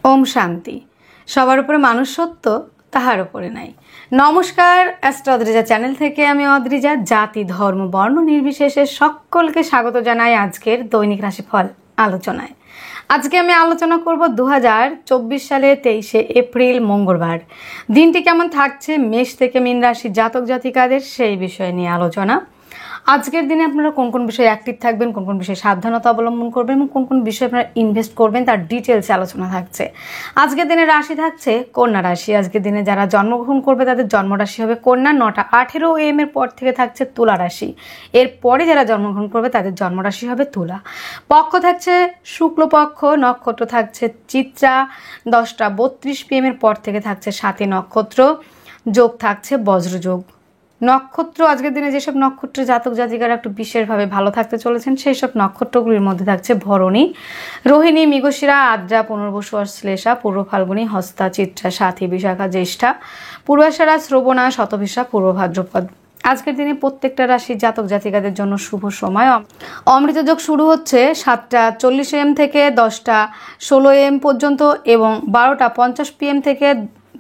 ওম শান্তি। সবার উপরে মানুষ সত্য, তাহার উপরে নাই। নমস্কার, অ্যাস্ট্রো অদ্রিজা চ্যানেল থেকে আমি অদ্রিজা জাতি ধর্ম বর্ণ নির্বিশেষে সকলকে স্বাগত জানাই আজকের দৈনিক রাশিফল আলোচনায়। আজকে আমি আলোচনা করব 2024 সালের 23শে এপ্রিল মঙ্গলবার দিনটি কেমন থাকছে মেষ থেকে মীন রাশি জাতক জাতিকাদের, সেই বিষয় নিয়ে আলোচনা। আজকের দিনে আপনারা কোন কোন বিষয়ে অ্যাক্টিভ থাকবেন, কোন কোন বিষয়ে সাবধানতা অবলম্বন করবেন এবং কোন কোন বিষয়ে আপনারা ইনভেস্ট করবেন তার ডিটেলসে আলোচনা থাকছে। আজকের দিনে রাশি থাকছে কন্যা রাশি। আজকের দিনে যারা জন্মগ্রহণ করবে তাদের জন্মরাশি হবে কন্যা। 9:18 AM এর পর থেকে থাকছে তুলা রাশি। এরপরে যারা জন্মগ্রহণ করবে তাদের জন্মরাশি হবে তুলা। পক্ষ থাকছে শুক্লপক্ষ, নক্ষত্র থাকছে চিত্রা। 10:32 PM এর পর থেকে থাকছে স্বাতী নক্ষত্র, যোগ থাকছে বজ্রযোগ। নক্ষত্র আজকের দিনে যেসব নক্ষত্রের জাতক জাতিকারা একটু বিশেষভাবে ভালো থাকতে চলেছেন সেই সব নক্ষত্রগুলির মধ্যে থাকছে ভরণী, রোহিণী, মৃগশিরা, আদ্রা, পুনর্বসু, শ্লেষা, পূর্ব ফাল্গুনী, হস্তা, চিত্রা, সাথী, বিশাখা, জ্যেষ্ঠা, পূর্বাষাঢ়া, শ্রবণা, শতভিষা, পূর্ব ভাদ্রপদ। আজকের দিনে প্রত্যেকটা রাশির জাতক জাতিকাদের জন্য শুভ সময়। অমৃত যোগ শুরু হচ্ছে 7:40 AM থেকে 10:16 AM পর্যন্ত এবং 12:50 PM থেকে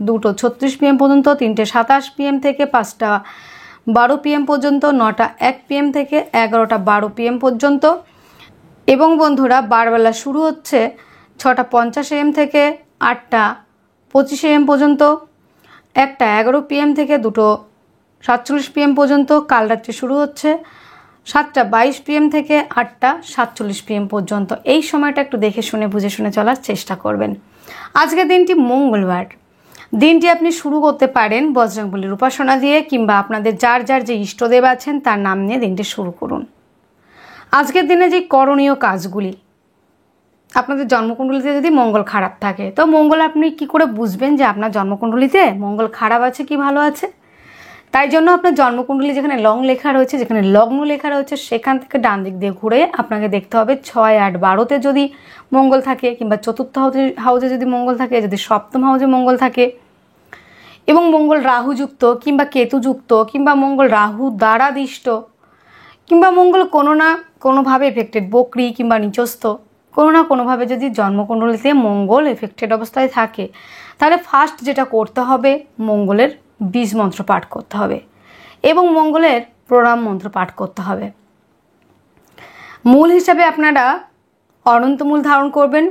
2:36 PM পর্যন্ত, 3:27 PM থেকে 5:12 PM পর্যন্ত, 9:01 PM থেকে 11:12 PM পর্যন্ত এবং বন্ধুরা বারবেলা শুরু হচ্ছে 6:50 AM থেকে 8:25 AM পর্যন্ত, 1:11 PM থেকে 2:47 PM পর্যন্ত। কাল রাত্রি শুরু হচ্ছে 7:22 PM থেকে 8:47 PM পর্যন্ত। এই সময়টা একটু দেখে শুনে বুঝে শুনে চলার চেষ্টা করবেন। আজকের দিনটি মঙ্গলবার। দিনটি আপনি শুরু করতে পারেন বজরংবলীর উপাসনা দিয়ে, কিংবা আপনাদের যার যার যে ইষ্টদেব আছেন তার নাম নিয়ে দিনটি শুরু করুন। আজকের দিনে যে করণীয় কাজগুলি, আপনাদের জন্মকুণ্ডলিতে যদি মঙ্গল খারাপ থাকে তো মঙ্গল আপনি কি করে বুঝবেন যে আপনার জন্মকুণ্ডলিতে মঙ্গল খারাপ আছে কি ভালো আছে? তাই জন্য আপনার জন্মকুণ্ডলী যেখানে লং লেখা রয়েছে, যেখানে লগ্ন লেখা রয়েছে, সেখান থেকে ডান দিক দিয়ে ঘুরে আপনাকে দেখতে হবে 6, 8, 12তে যদি মঙ্গল থাকে, কিংবা চতুর্থ হাউজে যদি মঙ্গল থাকে, যদি সপ্তম হাউজে মঙ্গল থাকে এবং মঙ্গল রাহুযুক্ত কিংবা কেতুযুক্ত, কিংবা মঙ্গল রাহু দ্বারা দিষ্ট, কিংবা মঙ্গল কোনো না কোনোভাবে এফেক্টেড, বক্রি কিংবা নিচস্থ, কোনো না কোনোভাবে যদি জন্মকুণ্ডলিতে মঙ্গল এফেক্টেড অবস্থায় থাকে, তাহলে ফার্স্ট যেটা করতে হবে মঙ্গলের বীজ মন্ত্র পাঠ করতে হবে এবং মঙ্গলের প্রণাম মন্ত্র পাঠ করতে হবে। মূল হিসাবে আপনারা অনন্তমূল ধারণ করবেন,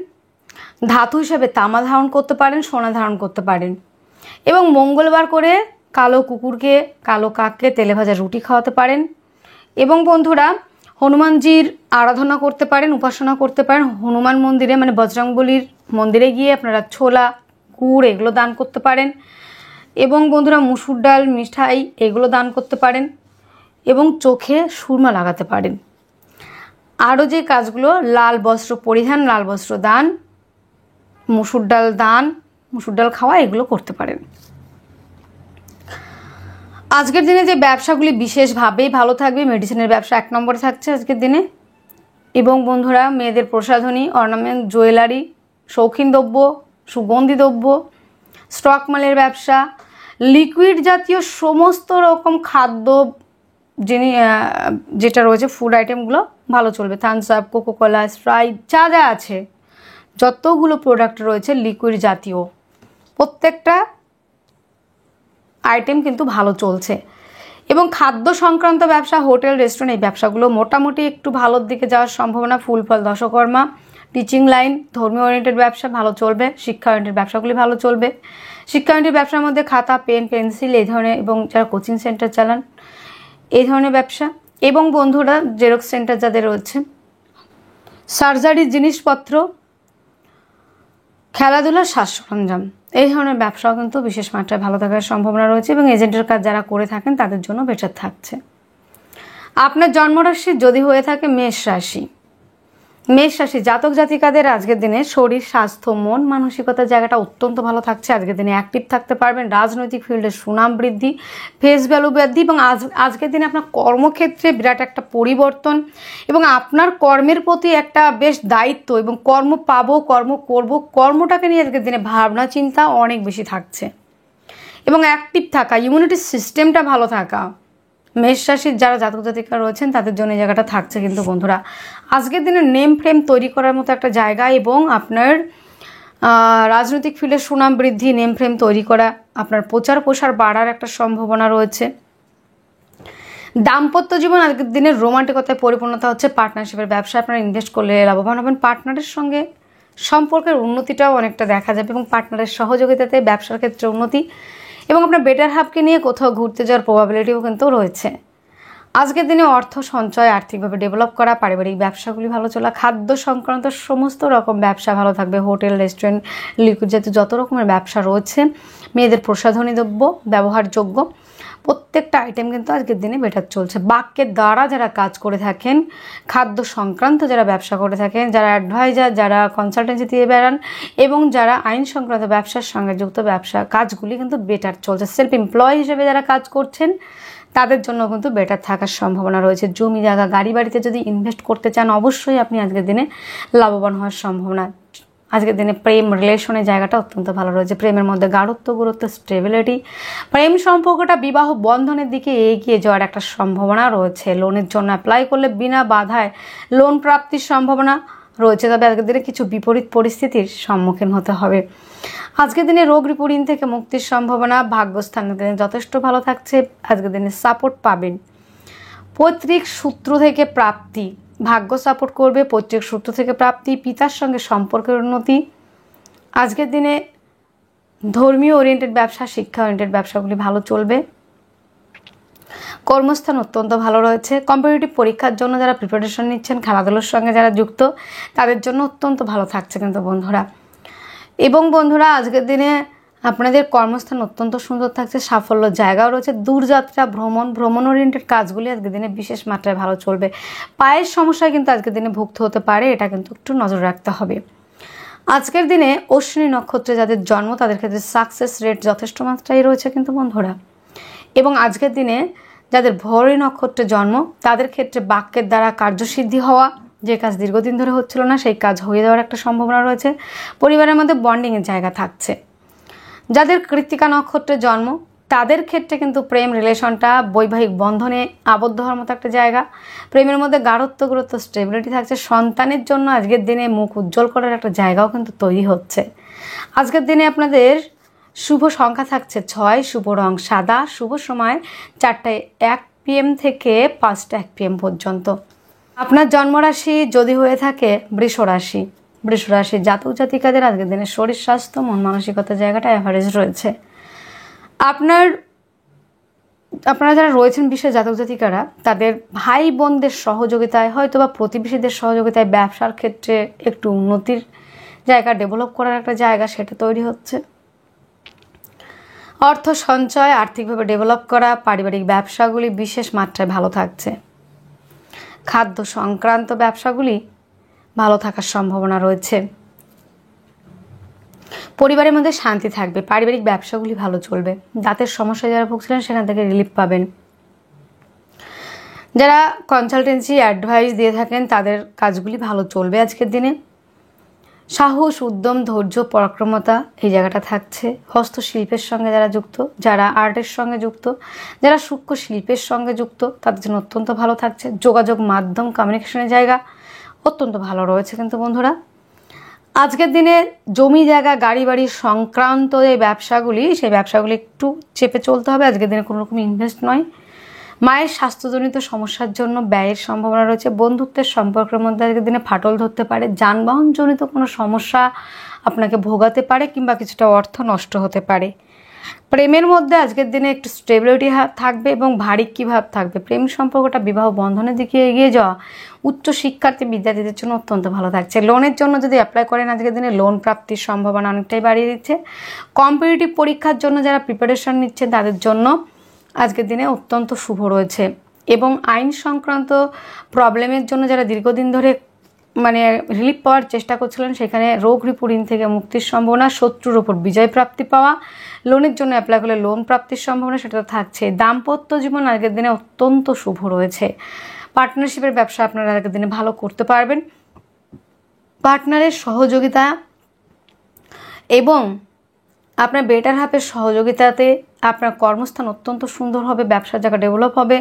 ধাতু হিসাবে তামা ধারণ করতে পারেন, সোনা ধারণ করতে পারেন এবং মঙ্গলবার করে কালো কুকুরকে, কালো কাককে তেলে ভাজা রুটি খাওয়াতে পারেন এবং বন্ধুরা হনুমানজির আরাধনা করতে পারেন, উপাসনা করতে পারেন। হনুমান মন্দিরে মানে বজরংবলীর মন্দিরে গিয়ে আপনারা ছোলা, গুড় এগুলো দান করতে পারেন এবং বন্ধুরা মুসুর ডাল, মিঠাই এগুলো দান করতে পারেন এবং চোখে সুরমা লাগাতে পারেন। আরও যে কাজগুলো, লাল বস্ত্র পরিধান, লাল বস্ত্র দান, মুসুর ডাল দান, মুসুর ডাল খাওয়া এগুলো করতে পারেন। আজকের দিনে যে ব্যবসাগুলি বিশেষভাবেই ভালো থাকবে, মেডিসিনের ব্যবসা 1 নম্বরে থাকছে আজকের দিনে এবং বন্ধুরা মেয়েদের প্রসাধনী, অর্নামেন্ট, জুয়েলারি, শৌখিন দ্রব্য, সুগন্ধি দ্রব্য, স্টক মালের ব্যবসা, লিকুইড জাতীয় সমস্ত রকম খাদ্য যেটা রয়েছে ফুড আইটেমগুলো ভালো চলবে। থামস আপ, কোকোকোলা, স্প্রাইট যা যা আছে, যতগুলো প্রোডাক্ট রয়েছে লিকুইড জাতীয় প্রত্যেকটা আইটেম কিন্তু ভালো চলছে এবং খাদ্য সংক্রান্ত ব্যবসা, হোটেল, রেস্টুরেন্ট এই ব্যবসাগুলো মোটামুটি একটু ভালোর দিকে যাওয়ার সম্ভাবনা। ফুল ফল, দশকর্মা, টিচিং লাইন, ধর্মীয় ওরিয়েন্টেড ব্যবসা ভালো চলবে। শিক্ষা ওরিয়েন্টেড ব্যবসাগুলি ভালো চলবে। শিক্ষা ওরিয়েন্টেড ব্যবসার মধ্যে খাতা, পেন, পেন্সিল এই ধরনের এবং যারা কোচিং সেন্টার চালান এই ধরনের ব্যবসা এবং বন্ধুরা জেরক্স সেন্টার যাদের রয়েছে, সার্জারির জিনিসপত্র, খেলাধুলার সাজ সরঞ্জাম এই ধরনের ব্যবসাও কিন্তু বিশেষ মাত্রায় ভালো থাকার সম্ভাবনা রয়েছে এবং এজেন্টের কাজ যারা করে থাকেন তাদের জন্য বেটার থাকছে। আপনার জন্মরাশি যদি হয়ে থাকে মেষ রাশি, মেষ রাশি জাতক জাতিকাদের আজকের দিনে শরীর, স্বাস্থ্য, মন মানসিকতার জায়গাটা অত্যন্ত ভালো থাকছে। আজকের দিনে অ্যাক্টিভ থাকতে পারবেন, রাজনৈতিক ফিল্ডে সুনাম বৃদ্ধি, ফেস ভ্যালু বৃদ্ধি এবং আজকের দিনে আপনার কর্মক্ষেত্রে বিরাট একটা পরিবর্তন এবং আপনার কর্মের প্রতি একটা বেশ দায়িত্ব এবং কর্ম পাবো, কর্ম করব, কর্মটাকে নিয়ে আজকের দিনে ভাবনা চিন্তা অনেক বেশি থাকছে এবং অ্যাক্টিভ থাকা, ইমিউনিটি সিস্টেমটা ভালো থাকা। মেষ রাশির যারা জাতক জাতিকা রয়েছেন তাদের জন্য এই জায়গাটা থাকছে কিন্তু বন্ধুরা আজকের দিনে নেম ফ্রেম তৈরি করার মতো একটা জায়গা এবং আপনার রাজনৈতিক ফিল্ডে সুনাম বৃদ্ধি, নেম ফ্রেম তৈরি করা, আপনার প্রচার প্রসার বাড়ার একটা সম্ভাবনা রয়েছে। দাম্পত্য জীবন আজকের দিনে রোমান্টিকতায় পরিপূর্ণতা হচ্ছে। পার্টনারশিপের ব্যবসা আপনারা ইনভেস্ট করলে লাভবান হবেন। পার্টনারের সঙ্গে সম্পর্কের উন্নতিটাও অনেকটা দেখা যাবে এবং পার্টনারের সহযোগিতাতে ব্যবসার ক্ষেত্রে উন্নতি এবং আপনার বেটার হাফকে নিয়ে কোথাও ঘুরতে যাওয়ার প্রবাবিলিটিও কিন্তু রয়েছে। আজকের দিনে অর্থ সঞ্চয়, আর্থিকভাবে ডেভেলপ করা, পারিবারিক ব্যবসাগুলি ভালো চলা, খাদ্য সংক্রান্ত সমস্ত রকম ব্যবসা ভালো থাকবে। হোটেল, রেস্টুরেন্ট, লিকুইড জাতীয় যত রকমের ব্যবসা রয়েছে, মেয়েদের প্রসাধনী দ্রব্য ব্যবহারযোগ্য প্রত্যেকটা আইটেম কিন্তু আজকের দিনে বেটার চলছে। বাক্যের দ্বারা যারা কাজ করে থাকেন, খাদ্য সংক্রান্ত যারা ব্যবসা করে থাকেন, যারা অ্যাডভাইজার, যারা কনসালটেন্সি দিয়ে বেড়ান এবং যারা আইন সংক্রান্ত ব্যবসার সঙ্গে যুক্ত ব্যবসা কাজগুলি কিন্তু বেটার চলছে। সেলফ এমপ্লয় হিসেবে যারা কাজ করছেন তাদের জন্য কিন্তু বেটার থাকার সম্ভাবনা রয়েছে। জমি জায়গা, গাড়ি বাড়িতে যদি ইনভেস্ট করতে চান অবশ্যই আপনি আজকের দিনে লাভবান হওয়ার সম্ভাবনা। আজকের দিনে প্রেম রিলেশনের জায়গাটা অত্যন্ত ভালো রয়েছে। প্রেমের মধ্যে গাঢ়ত্ব, গুরুত্ব, স্টেবিলিটি, প্রেম সম্পর্কটা বিবাহ বন্ধনের দিকে এগিয়ে যাওয়ার একটা সম্ভাবনা রয়েছে। লোনের জন্য অ্যাপ্লাই করলে বিনা বাধায় লোন প্রাপ্তির সম্ভাবনা রয়েছে, তবে আজকের দিনে কিছু বিপরীত পরিস্থিতির সম্মুখীন হতে হবে। আজকের দিনে রোগ ঋণ থেকে মুক্তির সম্ভাবনা। ভাগ্যস্থানের দিনে যথেষ্ট ভালো থাকছে। আজকের দিনে সাপোর্ট পাবেন। পৈতৃক সূত্র থেকে প্রাপ্তি, ভাগ্য সাপোর্ট করবে। পৈতৃক সূত্র থেকে প্রাপ্তি, পিতার সঙ্গে সম্পর্কের উন্নতি। আজকের দিনে ধর্মীয় ওরিয়েন্টেড ব্যবসা, শিক্ষা ওরিয়েন্টেড ব্যবসাগুলি ভালো চলবে। কর্মস্থান অত্যন্ত ভালো রয়েছে। কম্পিটিটিভ পরীক্ষার জন্য যারা প্রিপারেশন নিচ্ছেন, খেলাধুলার সঙ্গে যারা যুক্ত তাদের জন্য অত্যন্ত ভালো থাকছে কিন্তু বন্ধুরা। এবং বন্ধুরা আজকের দিনে আপনাদের কর্মস্থান অত্যন্ত সুন্দর থাকছে, সাফল্য জায়গাও রয়েছে। দূরযাত্রা, ভ্রমণ ওরিয়েন্টেড কাজগুলি আজকের দিনে বিশেষ মাত্রায় ভালো চলবে। পায়ের সমস্যায় কিন্তু আজকের দিনে ভুগতে হতে পারে, এটা কিন্তু একটু নজর রাখতে হবে। আজকের দিনে অশ্বিনী নক্ষত্রে যাদের জন্ম তাদের ক্ষেত্রে সাকসেস রেট যথেষ্ট মাত্রায় রয়েছে কিন্তু বন্ধুরা। এবং আজকের দিনে যাদের ভরণী নক্ষত্রে জন্ম তাদের ক্ষেত্রে বাক্যের দ্বারা কার্যসিদ্ধি হওয়া, যে কাজ দীর্ঘদিন ধরে হচ্ছিল না সেই কাজ হয়ে যাওয়ার একটা সম্ভাবনা রয়েছে। পরিবারের মধ্যে বন্ডিংয়ের জায়গা থাকছে। যাদের কৃত্তিকা নক্ষত্রে জন্ম তাদের ক্ষেত্রে কিন্তু প্রেম রিলেশনটা বৈবাহিক বন্ধনে আবদ্ধ হওয়ার মতো একটা জায়গা। প্রেমের মধ্যে গাঢ়ত্ব, গুরুত্ব, স্টেবিলিটি থাকছে। সন্তানের জন্য আজকের দিনে মুখ উজ্জ্বল করার একটা জায়গাও কিন্তু তৈরি হচ্ছে। আজকের দিনে আপনাদের শুভ সংখ্যা থাকছে 6, শুভ রং সাদা, শুভ সময় 4:01 PM থেকে 5:01 PM পর্যন্ত। আপনার জন্মরাশি যদি হয়ে থাকে বৃষ রাশি, বৃষ রাশির জাতক জাতিকাদের আজকের দিনে শরীর স্বাস্থ্য, মন মানসিকতার জায়গাটা অ্যাভারেজ রয়েছে। আপনারা যারা রয়েছেন বিশেষ জাতক জাতিকারা তাদের ভাই বোনদের সহযোগিতায় হয়তো বা প্রতিবেশীদের সহযোগিতায় ব্যবসার ক্ষেত্রে একটু উন্নতির জায়গা, ডেভেলপ করার একটা জায়গা সেটা তৈরি হচ্ছে। অর্থ সঞ্চয়, আর্থিকভাবে ডেভেলপ করা, পারিবারিক ব্যবসাগুলি বিশেষ মাত্রায় ভালো থাকছে। খাদ্য সংক্রান্ত ব্যবসাগুলি ভালো থাকার সম্ভাবনা রয়েছে। পরিবারের মধ্যে শান্তি থাকবে। পারিবারিক ব্যবসাগুলি ভালো চলবে। দাঁতের সমস্যায় যারা ভুগছিলেন সেখান থেকে রিলিফ পাবেন। যারা কনসালটেন্সি অ্যাডভাইস দিয়ে থাকেন তাদের কাজগুলি ভালো চলবে আজকের দিনে। সাহস, উদ্যম, ধৈর্য, পরাক্রমতা এই জায়গাটা থাকছে। হস্তশিল্পের সঙ্গে যারা যুক্ত, যারা আর্টের সঙ্গে যুক্ত, যারা সূক্ষ্ম শিল্পের সঙ্গে যুক্ত তাদের জন্য অত্যন্ত ভালো থাকছে। যোগাযোগ মাধ্যম, কমিউনিকেশনের জায়গা অত্যন্ত ভালো রয়েছে কিন্তু বন্ধুরা। আজকের দিনে জমি জায়গা, গাড়ি বাড়ি সংক্রান্ত যে ব্যবসাগুলি সেই ব্যবসাগুলি একটু চেপে চলতে হবে। আজকের দিনে কোনো রকম ইনভেস্ট নয়। মায়ের স্বাস্থ্যজনিত সমস্যার জন্য ব্যয়ের সম্ভাবনা রয়েছে। বন্ধুত্বের সম্পর্কের মধ্যে আজকের দিনে ফাটল ধরতে পারে। যানবাহনজনিত কোনো সমস্যা আপনাকে ভোগাতে পারে কিংবা কিছুটা অর্থ নষ্ট হতে পারে। প্রেমের মধ্যে আজকের দিনে একটু স্টেবিলিটি থাকবে এবং ভারিক্কি ভাব থাকবে। প্রেম সম্পর্কটা বিবাহ বন্ধনের দিকে এগিয়ে যাওয়া। উচ্চ শিক্ষার্থী বিদ্যার্থীদের জন্য অত্যন্ত ভালো থাকছে। লোনের জন্য যদি অ্যাপ্লাই করেন আজকের দিনে লোন প্রাপ্তির সম্ভাবনা অনেকটাই বাড়িয়ে দিচ্ছে। কম্পিটিটিভ পরীক্ষার জন্য যারা প্রিপারেশন নিচ্ছেন তাদের জন্য আজকের দিনে অত্যন্ত শুভ রয়েছে। এবং আইন সংক্রান্ত প্রবলেমের জন্য যারা দীর্ঘদিন ধরে রিলিফ পাওয়ার চেষ্টা করছিলেন সেখানে রোগ ঋণ থেকে মুক্তির সম্ভাবনা। শত্রুর ওপর বিজয় প্রাপ্তি পাওয়া। লোনের জন্য অ্যাপ্লাই করলে লোন প্রাপ্তির সম্ভাবনা সেটা থাকছে। দাম্পত্য জীবন আজকের দিনে অত্যন্ত শুভ রয়েছে। পার্টনারশিপের ব্যবসা আপনারা আজকের দিনে ভালো করতে পারবেন। পার্টনারের সহযোগিতা এবং আপনার বেটার হাফের সহযোগিতাতে আপনার কর্মস্থান অত্যন্ত সুন্দর হবে। ব্যবসার জায়গা ডেভেলপ হবে।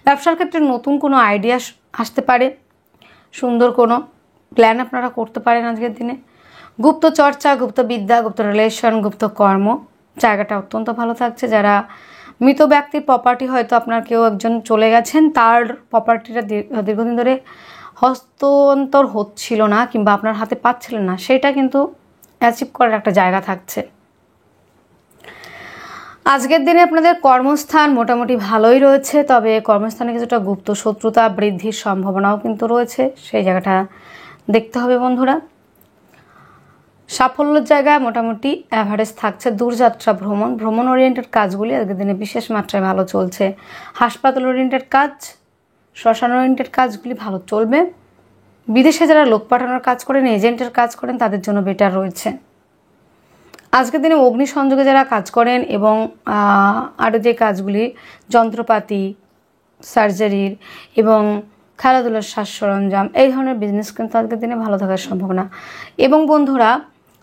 ব্যবসার ক্ষেত্রে নতুন কোনো আইডিয়া আসতে পারে। সুন্দর কোনো প্ল্যান আপনারা করতে পারেন আজকের দিনে। গুপ্ত চর্চা, গুপ্ত বিদ্যা, গুপ্ত রিলেশন, গুপ্ত কর্ম জায়গাটা অত্যন্ত ভালো থাকছে। যারা মৃত ব্যক্তির প্রপার্টি, হয়তো আপনার কেউ একজন চলে গেছেন, তার প্রপার্টিটা দীর্ঘদিন ধরে হস্তান্তর হচ্ছিল না কিংবা আপনার হাতে পাচ্ছিলেন না, সেটা কিন্তু অ্যাচিভ করার একটা জায়গা থাকছে। আজকের দিনে আপনাদের কর্মস্থান মোটামুটি ভালোই রয়েছে, তবে কর্মস্থানে কিছুটা গুপ্ত শত্রুতা বৃদ্ধির সম্ভাবনাও কিন্তু রয়েছে, সেই জায়গাটা দেখতে হবে বন্ধুরা। সাফল্যের জায়গায় মোটামুটি অ্যাভারেজ থাকছে। দূরযাত্রা, ভ্রমণ ওরিয়েন্টেড কাজগুলি আজকের দিনে বিশেষ মাত্রায় ভালো চলছে। হাসপাতাল ওরিয়েন্টেড কাজ, শ্মশান ওরিয়েন্টেড কাজগুলি ভালো চলবে। বিদেশে যারা লোক পাঠানোর কাজ করেন, এজেন্টের কাজ করেন, তাদের জন্য বেটার রয়েছে। আজকের দিনে অগ্নিসংযোগে যারা কাজ করেন এবং আরও যে কাজগুলি যন্ত্রপাতি, সার্জারির এবং খেলাধুলার সাজ সরঞ্জাম, এই ধরনের বিজনেস কিন্তু আজকের দিনে ভালো থাকার সম্ভাবনা। এবং বন্ধুরা,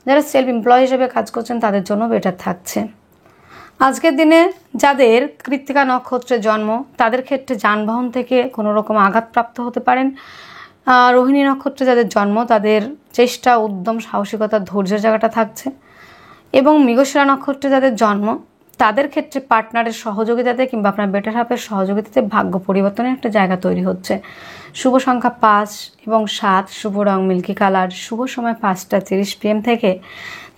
যারা সেলফ এমপ্লয় হিসেবে কাজ করছেন তাদের জন্য বেটার থাকছে। আজকের দিনে যাদের কৃত্তিকা নক্ষত্রে জন্ম, তাদের ক্ষেত্রে যানবাহন থেকে কোনো রকম আঘাতপ্রাপ্ত হতে পারেন। রোহিণী নক্ষত্রে যাদের জন্ম, তাদের চেষ্টা, উদ্যম, সাহসিকতা, ধৈর্যের জায়গাটা থাকছে। এবং মৃগশিরা নক্ষত্রে যাদের জন্ম, তাদের ক্ষেত্রে পার্টনারের সহযোগিতাতে কিংবা আপনার বেটার হাফের সহযোগিতাতে ভাগ্য পরিবর্তনের একটা জায়গা তৈরি হচ্ছে। শুভ সংখ্যা 5 এবং 7, শুভ রং মিল্কি কালার, শুভ সময় 5টা 30 PM থেকে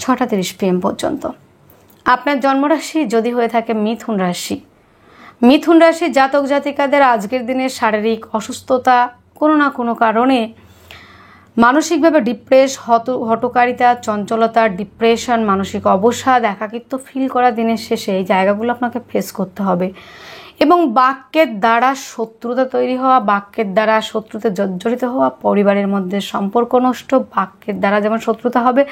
6টা 30 PM পর্যন্ত। আপনার জন্মরাশি যদি হয়ে থাকে মিথুন রাশি, মিথুন রাশি জাতক জাতিকাদের আজকের দিনে শারীরিক অসুস্থতা, কোনো না কোনো কারণে মানসিকভাবে ডিপ্রেস, হটকারিতা, চঞ্চলতা, ডিপ্রেশন, মানসিক অবসাদ, একাকিত্ব ফিল করা দিনের শেষে এই জায়গাগুলো আপনাকে ফেস করতে হবে। এবং বাক্যের দ্বারা শত্রুতা তৈরি হওয়া, বাক্যের দ্বারা শত্রুতে জর্জরিত হওয়া, পরিবারের মধ্যে সম্পর্ক নষ্ট, বাক্যের দ্বারা যেমন শত্রুতা হবে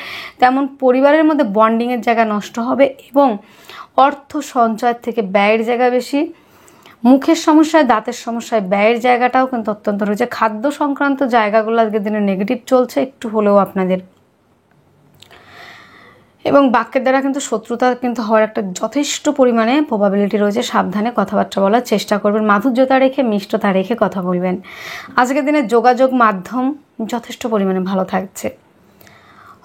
তেমন পরিবারের মধ্যে বন্ডিংয়ের জায়গা নষ্ট হবে। এবং অর্থ সঞ্চয়ের থেকে ব্যয়ের জায়গা বেশি, মুখের সমস্যায়, দাঁতের সমস্যায় ব্যয়ের জায়গাটাও কিন্তু অত্যন্ত রয়েছে। খাদ্য সংক্রান্ত জায়গাগুলো আজকের দিনে নেগেটিভ চলছে একটু হলেও আপনাদের। এবং বাক্যের দ্বারা কিন্তু শত্রুতা কিন্তু হওয়ার একটা যথেষ্ট পরিমাণে প্রবাবিলিটি রয়েছে। সাবধানে কথাবার্তা বলার চেষ্টা করবেন, মাধুর্যতা রেখে, মিষ্টতা রেখে কথা বলবেন। আজকের দিনে যোগাযোগ মাধ্যম যথেষ্ট পরিমাণে ভালো থাকছে।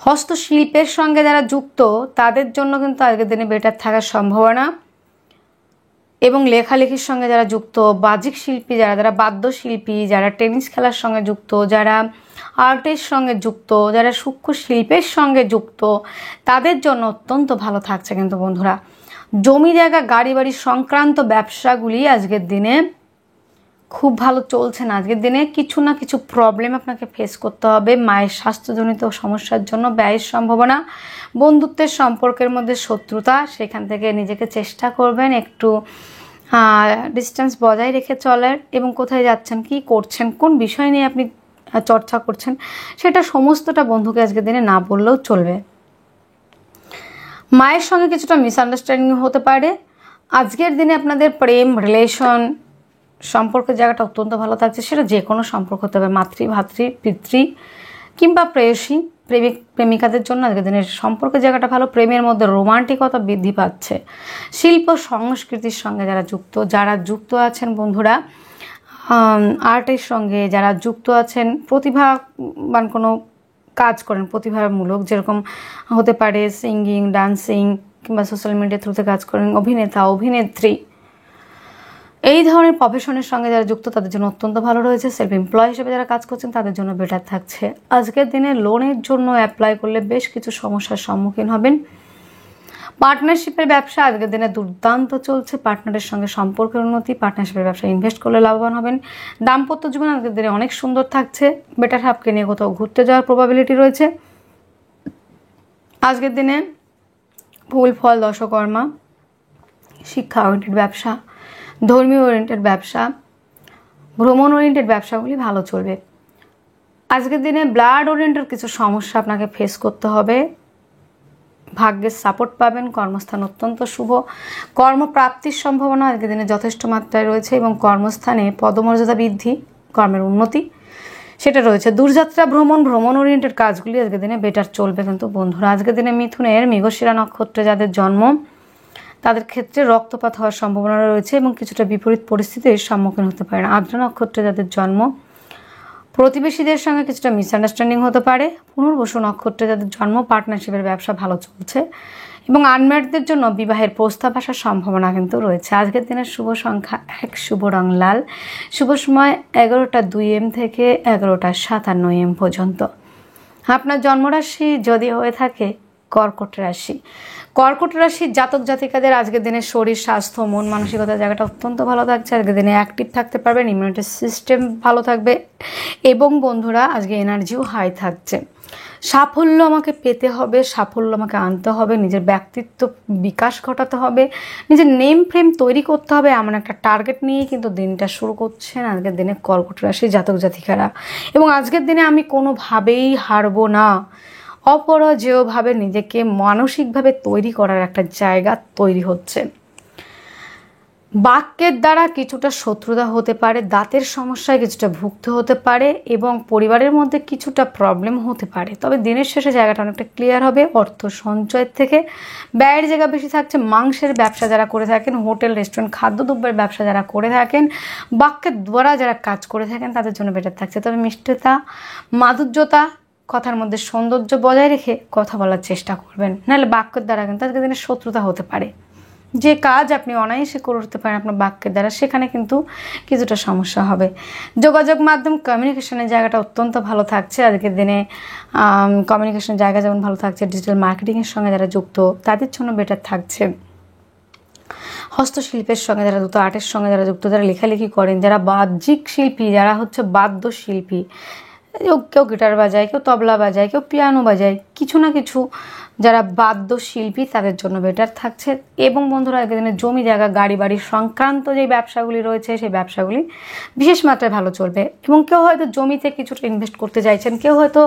হস্তশিল্পের সঙ্গে যারা যুক্ত তাদের জন্য কিন্তু আজকের দিনে বেটার থাকার সম্ভাবনা। এবং লেখালেখির সঙ্গে যারা যুক্ত, বাজিক শিল্পী যারা বাদ্যশিল্পী, যারা টেনিস খেলার সঙ্গে যুক্ত, যারা আর্টের সঙ্গে যুক্ত, যারা সূক্ষ্ম শিল্পের সঙ্গে যুক্ত, তাদের জন্য অত্যন্ত ভালো থাকছে। কিন্তু বন্ধুরা, জমি জায়গা, গাড়ি বাড়ি সংক্রান্ত ব্যবসাগুলি আজকের দিনে খুব ভালো চলছে না। আজকের দিনে কিছু না কিছু প্রবলেম আপনাকে ফেস করতে হবে। মায়ের স্বাস্থ্যজনিত সমস্যার জন্য ব্যয়ের সম্ভাবনা, বন্ধুত্বের সম্পর্কের মধ্যে শত্রুতা, সেখান থেকে নিজেকে চেষ্টা করবেন একটু ডিস্টেন্স বজায় রেখে চলার। এবং কোথায় যাচ্ছেন, কি করছেন, কোন বিষয় নিয়ে আপনি চর্চা করছেন, সেটা সমস্তটা বন্ধুকে আজকের দিনে না বললেও চলবে। মায়ের সঙ্গে কিছুটা মিসআন্ডারস্ট্যান্ডিং হতে পারে। আজকের দিনে আপনাদের প্রেম, রিলেশন, সম্পর্কের জায়গাটা অত্যন্ত ভালো থাকছে। সেটা যে কোনো সম্পর্ক হতে হবে, মাতৃ, ভাতৃ, পিতৃ কিংবা প্রেয়সী, প্রেমিক প্রেমিকাদের জন্য আজকের দিনের সম্পর্কের জায়গাটা ভালো। প্রেমের মধ্যে রোমান্টিকতা বৃদ্ধি পাচ্ছে। শিল্প সংস্কৃতির সঙ্গে যারা যুক্ত আছেন বন্ধুরা, আর্টের সঙ্গে যারা যুক্ত আছেন, প্রতিভাবান কোনো কাজ করেন প্রতিভামূলক, যেরকম হতে পারে সিঙ্গিং, ডান্সিং কিংবা সোশ্যাল মিডিয়া থ্রুতে কাজ করেন, অভিনেতা, অভিনেত্রী, এই ধরনের প্রফেশনের সঙ্গে যারা যুক্ত তাদের জন্য অত্যন্ত ভালো রয়েছে। সেলফ এমপ্লয় হিসেবে যারা কাজ করছেন তাদের জন্য বেটার থাকছে। আজকের দিনে লোনের জন্য অ্যাপ্লাই করলে বেশ কিছু সমস্যার সম্মুখীন হবেন। পার্টনারশিপের ব্যবসা আজকের দিনে দুর্দান্ত চলছে। পার্টনারের সঙ্গে সম্পর্কের উন্নতি, পার্টনারশিপের ব্যবসা ইনভেস্ট করলে লাভবান হবেন। দাম্পত্য জীবন আজকের দিনে অনেক সুন্দর থাকছে। বেটার হাফকে নিয়ে কোথাও ঘুরতে যাওয়ার প্রবাবিলিটি রয়েছে। আজকের দিনে ফুল ফল দশকর্মা, শিক্ষা ওরিয়েন্টেড ব্যবসা, ধর্মীয় ওরিয়েন্টেড ব্যবসা, ভ্রমণ ওরিয়েন্টেড ব্যবসাগুলি ভালো চলবে। আজকের দিনে ব্লাড ওরিয়েন্টেড কিছু সমস্যা আপনাকে ফেস করতে হবে। ভাগ্যের সাপোর্ট পাবেন। কর্মস্থান অত্যন্ত শুভ। কর্মপ্রাপ্তির সম্ভাবনা আজকের দিনে যথেষ্ট মাত্রায় রয়েছে এবং কর্মস্থানে পদমর্যাদা বৃদ্ধি, কর্মের উন্নতি সেটা রয়েছে। দূরযাত্রা, ভ্রমণ ওরিয়েন্টেড কাজগুলি আজকের দিনে বেটার চলবে। কিন্তু বন্ধুরা, আজকের দিনে মিথুনের মৃগশিরা নক্ষত্রে যাদের জন্ম তাদের ক্ষেত্রে রক্তপাত হওয়ার সম্ভাবনা রয়েছে এবং কিছুটা বিপরীত পরিস্থিতির সম্মুখীন হতে পারেন। আর্দ্রা নক্ষত্রে যাদের জন্ম প্রতিবেশীদের সঙ্গে কিছুটা মিসআন্ডারস্ট্যান্ডিং হতে পারে। পুনর্বসু নক্ষত্রে যাদের জন্ম পার্টনারশিপের ব্যবসা ভালো চলছে এবং আনম্যারিডদের জন্য বিবাহের প্রস্তাব আসার সম্ভাবনা কিন্তু রয়েছে। আজকের দিনের শুভ সংখ্যা 1, শুভ রং লাল, শুভ সময় 11টা 2 AM থেকে 11টা 57 AM পর্যন্ত। আপনার জন্মরাশি যদি হয়ে থাকে কর্কট রাশি, কর্কট রাশির জাতক জাতিকাদের আজকের দিনে শরীর স্বাস্থ্য মন মানসিকতা জায়গাটা অত্যন্ত ভালো থাকছে। আজকের দিনে অ্যাক্টিভ থাকতে পারবেন, ইমিউনিটি সিস্টেম ভালো থাকবে এবং বন্ধুরা আজকে এনার্জিও হাই থাকছে। সাফল্য আমাকে পেতে হবে, সাফল্য আমাকে আনতে হবে, নিজের ব্যক্তিত্ব বিকাশ ঘটাতে হবে, নিজের নেম ফ্রেম তৈরি করতে হবে, এমন একটা টার্গেট নিয়ে কিন্তু দিনটা শুরু করছেন আজকের দিনে কর্কট রাশি জাতক জাতিকারা। এবং আজকের দিনে আমি কোনোভাবেই হারবো না, অপরাজেয়ভাবে নিজেকে মানসিকভাবে তৈরি করার একটা জায়গা তৈরি হচ্ছে। বাক্যের দ্বারা কিছুটা শত্রুতা হতে পারে, দাঁতের সমস্যায় কিছুটা ভুগতে হতে পারে এবং পরিবারের মধ্যে কিছুটা প্রবলেম হতে পারে। তবে দিনের শেষে জায়গাটা অনেকটা ক্লিয়ার হবে। অর্থ সঞ্চয়ের থেকে ব্যয়ের জায়গা বেশি থাকছে। মাংসের ব্যবসা যারা করে থাকেন, হোটেল রেস্টুরেন্ট খাদ্যদ্রব্যের ব্যবসা যারা করে থাকেন, বাক্যের দ্বারা যারা কাজ করে থাকেন তাদের জন্য বেটার থাকছে। তবে মিষ্টতা মাধুর্যতা কথার মধ্যে সৌন্দর্য বজায় রেখে কথা বলার চেষ্টা করবেন, নাহলে বাক্যের দ্বারা কিন্তু আজকের দিনে শত্রুতা হতে পারে। যে কাজ আপনি অনায়াসে করতে পারেন আপনার বাক্যের দ্বারা, সেখানে কিন্তু কিছুটা সমস্যা হবে। যোগাযোগ মাধ্যম কমিউনিকেশনের জায়গাটা অত্যন্ত ভালো থাকছে আজকের দিনে। কমিউনিকেশনের জায়গা যেমন ভালো থাকছে, ডিজিটাল মার্কেটিংয়ের সঙ্গে যারা যুক্ত তাদের জন্য বেটার থাকছে। হস্তশিল্পের সঙ্গে যারা যুক্ত, আর্টের সঙ্গে যারা যুক্ত, যারা লেখালেখি করেন, যারা বাহ্যিক শিল্পী, যারা হচ্ছে বাদ্যশিল্পী, কেউ গিটার বাজায়, কেউ তবলা বাজায়, কেউ পিয়ানো বাজায়, কিছু না কিছু যারা বাদ্যশিল্পী তাদের জন্য বেটার থাকছে। এবং বন্ধুরা আজকের দিনে জমি জায়গা গাড়ি বাড়ি সংক্রান্ত যে ব্যবসাগুলি রয়েছে সেই ব্যবসাগুলি বিশেষ মাত্রায় ভালো চলবে। এবং কেউ হয়তো জমিতে কিছুটা ইনভেস্ট করতে চাইছেন, কেউ হয়তো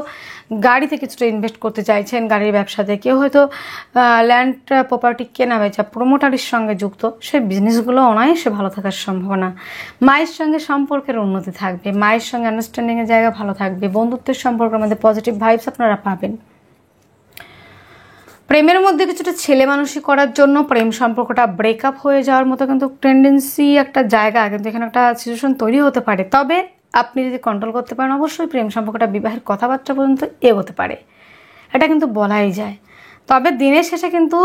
গাড়িতে কিছুটা ইনভেস্ট করতে চাইছেন, গাড়ির ব্যবসাতে, কেউ হয়তো ল্যান্ড প্রপার্টি কেনা বেচা প্রমোটারির সঙ্গে যুক্ত, সেই বিজনেসগুলো অনায়াসে ভালো থাকার সম্ভাবনা। মায়ের সঙ্গে সম্পর্কের উন্নতি থাকবে, মায়ের সঙ্গে আন্ডারস্ট্যান্ডিংয়ের জায়গা ভালো থাকবে, বন্ধুত্বের সম্পর্কের মধ্যে পজিটিভ ভাইবস আপনারা পাবেন। প্রেমের মধ্যে কিছুটা ছেলে মানুষই করার জন্য প্রেম সম্পর্কটা ব্রেকআপ হয়ে যাওয়ার মতো কিন্তু টেন্ডেন্সি একটা জায়গা কিন্তু এখানে একটা সিচুয়েশন তৈরি হতে পারে। তবে আপনি যদি কন্ট্রোল করতে পারেন অবশ্যই প্রেম সম্পর্কটা বিবাহের কথাবার্তা পর্যন্ত এগোতে পারে, এটা কিন্তু বলাই যায়। তবে দিনের শেষে কিন্তু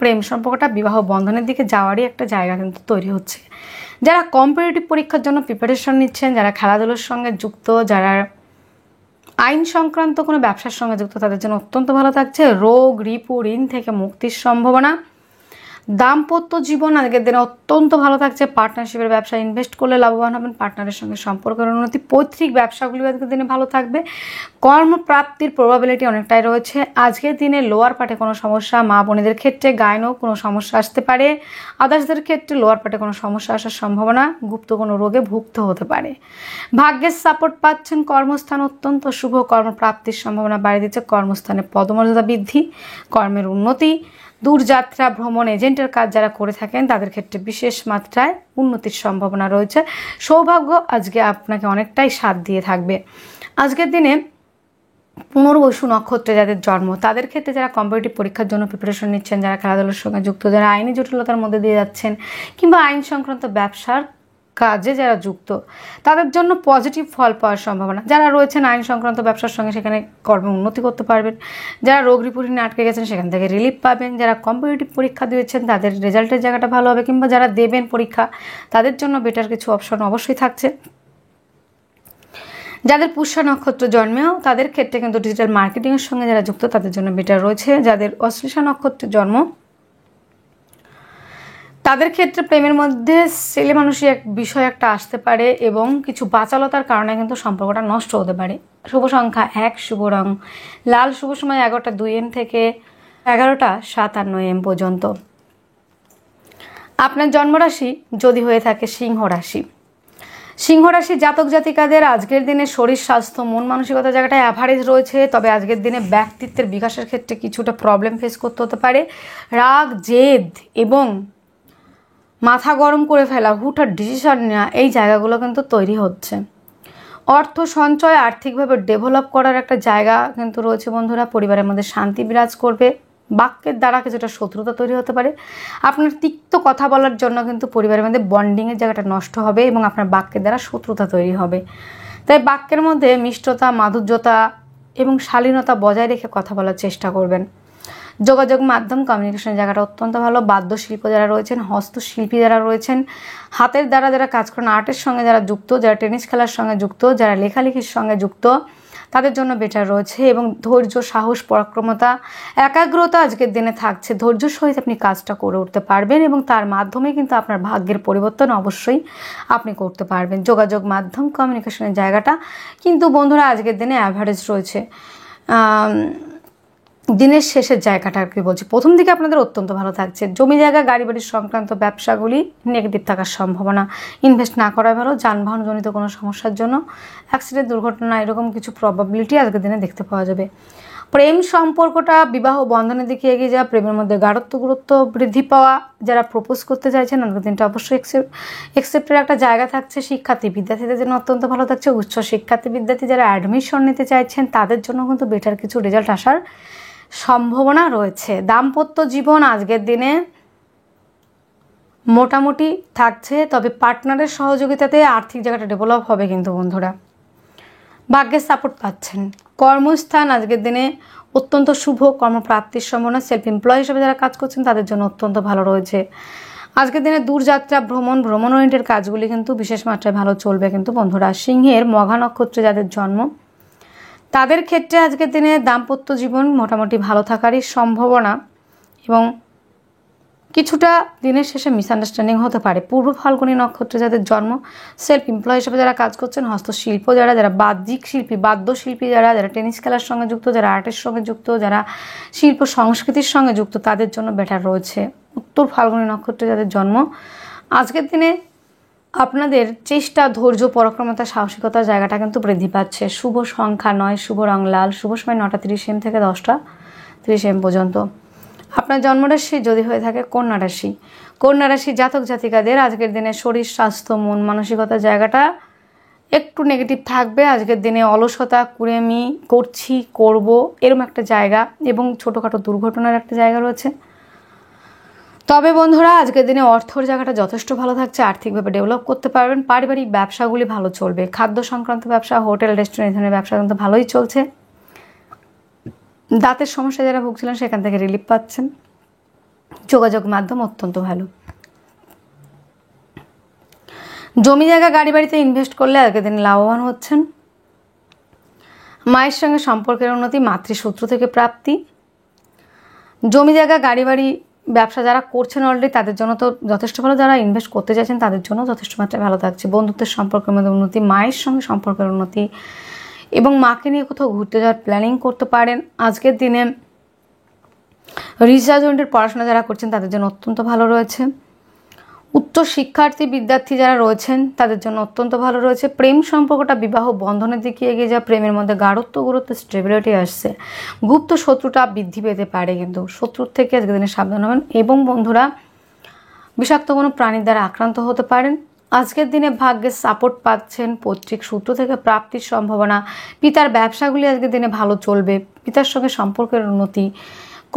প্রেম সম্পর্কটা বিবাহ বন্ধনের দিকে যাওয়ারই একটা জায়গা কিন্তু তৈরি হচ্ছে। যারা কম্পিটিটিভ পরীক্ষার জন্য প্রিপারেশন নিচ্ছেন, যারা খেলাধুলার সঙ্গে যুক্ত, যারা আইন সংক্রান্ত কোনো ব্যবসার সঙ্গে যুক্ত, তাদের জন্য অত্যন্ত ভালো থাকছে। রোগ রিপু ঋণ থেকে মুক্তির সম্ভাবনা। দাম্পত্য জীবন আজকের দিনে অত্যন্ত ভালো থাকছে। পার্টনারশিপের ব্যবসায় ইনভেস্ট করলে লাভবান হবেন, পার্টনারের সঙ্গে সম্পর্কের উন্নতি। পৈতৃক ব্যবসাগুলি আজকের দিনে ভালো থাকবে। কর্মপ্রাপ্তির প্রবাবিলিটি অনেকটাই রয়েছে। আজকের দিনে লোয়ার পার্টে কোনো সমস্যা, মা বোনেদের ক্ষেত্রে গায়নও কোনো সমস্যা আসতে পারে, আদার্সদের ক্ষেত্রে লোয়ার পার্টে কোনো সমস্যা আসার সম্ভাবনা, গুপ্ত কোনো রোগে ভুগতে হতে পারে। ভাগ্যের সাপোর্ট পাচ্ছেন, কর্মস্থান অত্যন্ত শুভ, কর্মপ্রাপ্তির সম্ভাবনা বাড়িয়ে দিচ্ছে। কর্মস্থানে পদমর্যাদা বৃদ্ধি, কর্মের উন্নতি। দূরযাত্রা ভ্রমণ এজেন্টের কাজ যারা করে থাকেন তাদের ক্ষেত্রে বিশেষ মাত্রায় উন্নতির সম্ভাবনা রয়েছে। সৌভাগ্য আজকে আপনাকে অনেকটাই সাথ দিয়ে থাকবে। আজকের দিনে পুনর্বসু নক্ষত্রে যাদের জন্ম তাদের ক্ষেত্রে যারা কম্পিটিটিভ পরীক্ষার জন্য প্রিপারেশন নিচ্ছেন, যারা খেলাধুলার সঙ্গে যুক্ত, যারা আইনি জটিলতার মধ্যে দিয়ে যাচ্ছেন কিংবা আইন সংক্রান্ত ব্যবসার কাজে যারা যুক্ত, তাদের জন্য পজিটিভ ফল পাওয়ার সম্ভাবনা। যারা রয়েছেন আইন সংক্রান্ত ব্যবসার সঙ্গে সেখানে কর্মে উন্নতি করতে পারবেন। যারা রোগ রিপোর্টিনে আটকে গেছেন সেখান থেকে রিলিফ পাবেন। যারা কম্পিটিটিভ পরীক্ষা দিয়েছেন তাদের রেজাল্টের জায়গাটা ভালো হবে, কিংবা যারা দেবেন পরীক্ষা তাদের জন্য বেটার কিছু অপশন অবশ্যই থাকছে। যাদের পুষ্যা নক্ষত্র জন্মেও তাদের ক্ষেত্রে কিন্তু ডিজিটাল মার্কেটিংয়ের সঙ্গে যারা যুক্ত তাদের জন্য বেটার রয়েছে। যাদের অশ্লেষা নক্ষত্রের জন্ম তাদের ক্ষেত্রে প্রেমের মধ্যে ছেলে মানুষই এক বিষয় একটা আসতে পারে এবং কিছু বাচালতার কারণে কিন্তু সম্পর্কটা নষ্ট হতে পারে। শুভ সংখ্যা 1, শুভ রং লাল, শুভ সময় 11টা 2 AM থেকে 11টা 57 AM পর্যন্ত। আপনার জন্মরাশি যদি হয়ে থাকে সিংহ রাশি, সিংহ রাশি জাতক জাতিকাদের আজকের দিনে শরীর স্বাস্থ্য মন মানসিকতা জায়গাটা অ্যাভারেজ রয়েছে। তবে আজকের দিনে ব্যক্তিত্বের বিকাশের ক্ষেত্রে কিছুটা প্রবলেম ফেস করতে হতে পারে। রাগ জেদ এবং মাথা গরম করে ফেলা, হুটহাট ডিসিশন নেওয়া, এই জায়গাগুলো কিন্তু তৈরি হচ্ছে। অর্থ সঞ্চয় আর্থিকভাবে ডেভেলপ করার একটা জায়গা কিন্তু রয়েছে বন্ধুরা। পরিবারের মধ্যে শান্তি বিরাজ করবে। বাক্যের দ্বারা কিছুটা শত্রুতা তৈরি হতে পারে। আপনার তিক্ত কথা বলার জন্য কিন্তু পরিবারের মধ্যে বন্ডিংয়ের জায়গাটা নষ্ট হবে এবং আপনার বাক্যের দ্বারা শত্রুতা তৈরি হবে। তাই বাক্যের মধ্যে মিষ্টতা, মাধুর্যতা এবং শালীনতা বজায় রেখে কথা বলার চেষ্টা করবেন। যোগাযোগ মাধ্যম কমিউনিকেশনের জায়গাটা অত্যন্ত ভালো। বাদ্যশিল্প যারা রয়েছেন, হস্তশিল্পী যারা রয়েছেন, হাতের দ্বারা যারা কাজ করেন, আর্টের সঙ্গে যারা যুক্ত, যারা টেনিস খেলার সঙ্গে যুক্ত, যারা লেখালেখির সঙ্গে যুক্ত, তাদের জন্য বেটার রয়েছে। এবং ধৈর্য, সাহস, পরাক্রমতা, একাগ্রতা আজকের দিনে থাকছে। ধৈর্য সহিত আপনি কাজটা করে উঠতে পারবেন এবং তার মাধ্যমে কিন্তু আপনার ভাগ্যের পরিবর্তন অবশ্যই আপনি করতে পারবেন। যোগাযোগ মাধ্যম কমিউনিকেশনের জায়গাটা কিন্তু বন্ধুরা আজকের দিনে অ্যাভারেজ রয়েছে। দিনের শেষের জায়গাটা আর কি বলছি, প্রথম দিকে আপনাদের অত্যন্ত ভালো থাকছে। জমি জায়গা, গাড়ি বাড়ির সংক্রান্ত ব্যবসাগুলি নেগেটিভ থাকার সম্ভাবনা, ইনভেস্ট না করাই ভালো। যানবাহন জনিত কোনো সমস্যার জন্য, অ্যাক্সিডেন্ট, দুর্ঘটনা, এরকম কিছু প্রবাবিলিটি আজকের দিনে দেখতে পাওয়া যাবে। প্রেম সম্পর্কটা বিবাহ বন্ধনের দিকে এগিয়ে যাওয়া, প্রেমের মধ্যে গাঢ়ত্ব গুরুত্ব বৃদ্ধি পাওয়া, যারা প্রপোজ করতে চাইছেন আজকের দিনটা অবশ্যই একসেপ্টের একটা জায়গা থাকছে। শিক্ষার্থী বিদ্যার্থীদের জন্য অত্যন্ত ভালো থাকছে। উচ্চ শিক্ষার্থী বিদ্যার্থী যারা অ্যাডমিশন নিতে চাইছেন তাদের জন্য কিন্তু বেটার কিছু রেজাল্ট আসার সম্ভাবনা রয়েছে। দাম্পত্য জীবন আজকের দিনে মোটামুটি থাকছে, তবে পার্টনারের সহযোগিতাতে আর্থিক জায়গাটা ডেভেলপ হবে কিন্তু বন্ধুরা। ভাগ্যের সাপোর্ট পাচ্ছেন। কর্মস্থান আজকের দিনে অত্যন্ত শুভ, কর্মপ্রাপ্তির সম্ভাবনা। সেলফ এমপ্লয় হিসেবে যারা কাজ করছেন তাদের জন্য অত্যন্ত ভালো রয়েছে। আজকের দিনে দূরযাত্রা, ভ্রমণ ওরিয়েন্টেড কাজগুলি কিন্তু বিশেষ মাত্রায় ভালো চলবে কিন্তু বন্ধুরা। সিংহের মঘা নক্ষত্রে যাদের জন্ম তাদের ক্ষেত্রে আজকের দিনে দাম্পত্য জীবন মোটামুটি ভালো থাকারই সম্ভাবনা এবং কিছুটা দিনের শেষে মিসআন্ডারস্ট্যান্ডিং হতে পারে। পূর্ব ফাল্গুনী নক্ষত্রে যাদের জন্ম, সেলফ এমপ্লয় হিসেবে যারা কাজ করছেন, হস্তশিল্প যারা বাহ্যিক শিল্পী, বাদ্যশিল্পী যারা টেনিস খেলার সঙ্গে যুক্ত, যারা আর্টের সঙ্গে যুক্ত, যারা শিল্প সংস্কৃতির সঙ্গে যুক্ত, তাদের জন্য বেটার রয়েছে। উত্তর ফাল্গুনী নক্ষত্রে যাদের জন্ম আজকের দিনে আপনাদের চেষ্টা, ধৈর্য, পরাক্রমতা, সাহসিকতার জায়গাটা কিন্তু বৃদ্ধি পাচ্ছে। শুভ সংখ্যা 9, শুভ রং লাল, শুভ সময় 9:30 AM থেকে 10:30 AM পর্যন্ত। আপনার জন্মরাশি যদি হয়ে থাকে কন্যা রাশি, কন্যা রাশি জাতক জাতিকাদের আজকের দিনে শরীর, স্বাস্থ্য, মন মানসিকতার জায়গাটা একটু নেগেটিভ থাকবে। আজকের দিনে অলসতা, কুড়েমি, করব এরকম একটা জায়গা এবং ছোটোখাটো দুর্ঘটনার একটা জায়গা রয়েছে। তবে বন্ধুরা আজকের দিনে অর্থর জায়গাটা যথেষ্ট ভালো থাকছে, আর্থিকভাবে ডেভেলপ করতে পারবেন। পারিবারিক ব্যবসাগুলি ভালো চলবে। খাদ্য সংক্রান্ত ব্যবসা, হোটেল, রেস্টুরেন্ট, এই ধরনের ব্যবসা কিন্তু ভালোই চলছে। দাঁতের সমস্যা যারা ভুগছিলেন সেখান থেকে রিলিফ পাচ্ছেন। যোগাযোগ মাধ্যম অত্যন্ত ভালো। জমি জায়গা, গাড়ি বাড়িতে ইনভেস্ট করলে আজকের দিনে লাভবান হচ্ছেন। মায়ের সঙ্গে সম্পর্কের উন্নতি, মাতৃসূত্র থেকে প্রাপ্তি। জমি জায়গা, গাড়ি বাড়ি ব্যবসা যারা করছেন অলরেডি তাদের জন্য তো যথেষ্ট ভালো, যারা ইনভেস্ট করতে চাইছেন তাদের জন্য যথেষ্ট মাত্রায় ভালো থাকছে। বন্ধুত্বের সম্পর্কের মধ্যে উন্নতি, মায়ের সঙ্গে সম্পর্কের উন্নতি এবং মাকে নিয়ে কোথাও ঘুরতে যাওয়ার প্ল্যানিং করতে পারেন। আজকের দিনে রিসার্চ ওরিয়েন্টেড পড়াশোনা যারা করছেন তাদের জন্য অত্যন্ত ভালো রয়েছে। উচ্চ শিক্ষার্থী বিদ্যার্থী যারা রয়েছেন তাদের জন্য অত্যন্ত ভালো রয়েছে। প্রেম সম্পর্কটা বিবাহ বন্ধনের দিকে এগিয়ে যায়। প্রেমের মধ্যে গাঢ়ত্ব, গুরুত্ব, স্টেবিলিটি আসছে। গুপ্ত শত্রুতা বৃদ্ধি পেতে পারে, কিন্তু শত্রুর থেকে আজকের দিনে সাবধান হবেন। এবং বন্ধুরা বিষাক্ত কোনো প্রাণীর দ্বারা আক্রান্ত হতে পারেন। আজকের দিনে ভাগ্যের সাপোর্ট পাচ্ছেন। পৈতৃক সূত্র থেকে প্রাপ্তির সম্ভাবনা। পিতার ব্যবসাগুলি আজকের দিনে ভালো চলবে। পিতার সঙ্গে সম্পর্কের উন্নতি।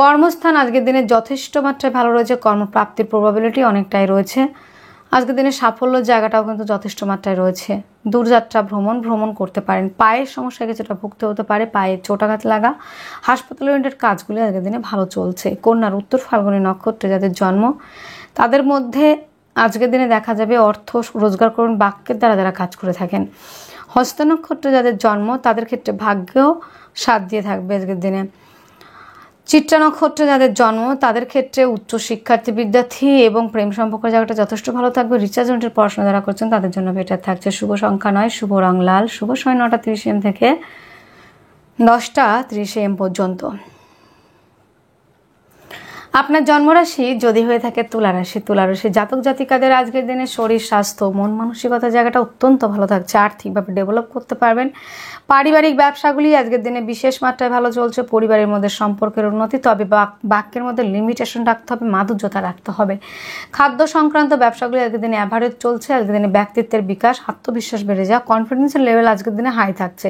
কর্মস্থান আজকের দিনে যথেষ্ট মাত্রায় ভালো রয়েছে। কর্মপ্রাপ্তির প্রবাবিলিটি অনেকটাই রয়েছে। আজকের দিনে সাফল্যের জায়গাটাও কিন্তু যথেষ্ট মাত্রায় রয়েছে। দূরযাত্রা, ভ্রমণ করতে পারেন। পায়ের সমস্যায় কিছুটা ভুগতে হতে পারে, পায়ে চোটাঘাত লাগা। হাসপাতাল ওরিয়েন্টেড কাজগুলি আজকের দিনে ভালো চলছে। কন্যার উত্তর ফাল্গুনী নক্ষত্রে যাদের জন্ম তাদের মধ্যে আজকের দিনে দেখা যাবে অর্থ রোজগার করুন বাক্যের দ্বারা যারা কাজ করে থাকেন। হস্ত নক্ষত্রে যাদের জন্ম তাদের ক্ষেত্রে ভাগ্যও সাথ দিয়ে থাকবে আজকের দিনে। চিত্রা নক্ষত্রে যাদের জন্ম তাদের ক্ষেত্রে উচ্চ শিক্ষার্থী বিদ্যার্থী এবং প্রেম সম্পর্কের জায়গাটা যথেষ্ট ভালো থাকবে। রিসার্চ ওরিয়েন্টেড পড়াশোনা যারা করছেন তাদের জন্য বেটার থাকছে। শুভ সংখ্যা 9, শুভ রং লাল, শুভ সময় 9:30 AM থেকে 10:30 AM পর্যন্ত। আপনার জন্মরাশি যদি হয়ে থাকে তুলা রাশি জাতক জাতিকাদের আজকের দিনে শরীর, স্বাস্থ্য, মন মানসিকতার জায়গাটা অত্যন্ত ভালো থাকছে। আর্থিকভাবে ডেভেলপ করতে পারবেন। পারিবারিক ব্যবসাগুলি আজকের দিনে বিশেষ মাত্রায় ভালো চলছে। পরিবারের মধ্যে সম্পর্কের উন্নতি, তবে বাক্যের মধ্যে লিমিটেশন রাখতে হবে, মাধুর্যতা রাখতে হবে। খাদ্য সংক্রান্ত ব্যবসাগুলি আজকের দিনে অ্যাভারেজ চলছে। আজকের দিনে ব্যক্তিত্বের বিকাশ, আত্মবিশ্বাস বেড়ে যাওয়া, কনফিডেন্সের লেভেল আজকের দিনে হাই থাকছে।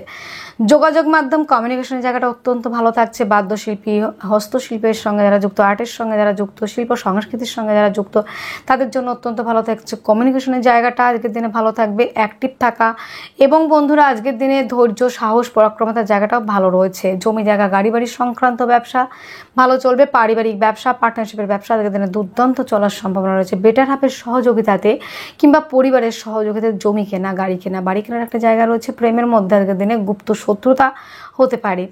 যোগাযোগ মাধ্যম কমিউনিকেশনের জায়গাটা অত্যন্ত ভালো থাকছে। বাদ্যশিল্পী, হস্তশিল্পের সঙ্গে যারা যুক্ত, আর্টের সাহিত্যের সঙ্গে যারা যুক্ত, শিল্প সংস্কৃতির সঙ্গে যারা যুক্ত, তাদের জন্য অত্যন্ত ভালো থাকছে। কমিউনিকেশনের জায়গাটা আজকের দিনে ভালো থাকবে, অ্যাক্টিভ থাকা। এবং বন্ধুরা আজকের দিনে ধৈর্য, সাহস, পরাক্রমতার জায়গাটাও ভালো রয়েছে। জমি জায়গা, গাড়ি বাড়ি সংক্রান্ত ব্যবসা ভালো চলবে। পারিবারিক ব্যবসা, পার্টনারশিপের ব্যবসা আজকের দিনে দুর্দান্ত চলার সম্ভাবনা রয়েছে। বেটার হাফের সহযোগিতাতে কিংবা পরিবারের সহযোগিতায় জমি কেনা, গাড়ি কেনা, বাড়ি কেনার একটা জায়গা রয়েছে। প্রেমের মধ্যে আজকের দিনে গুপ্ত শত্রুতা হতে পারে।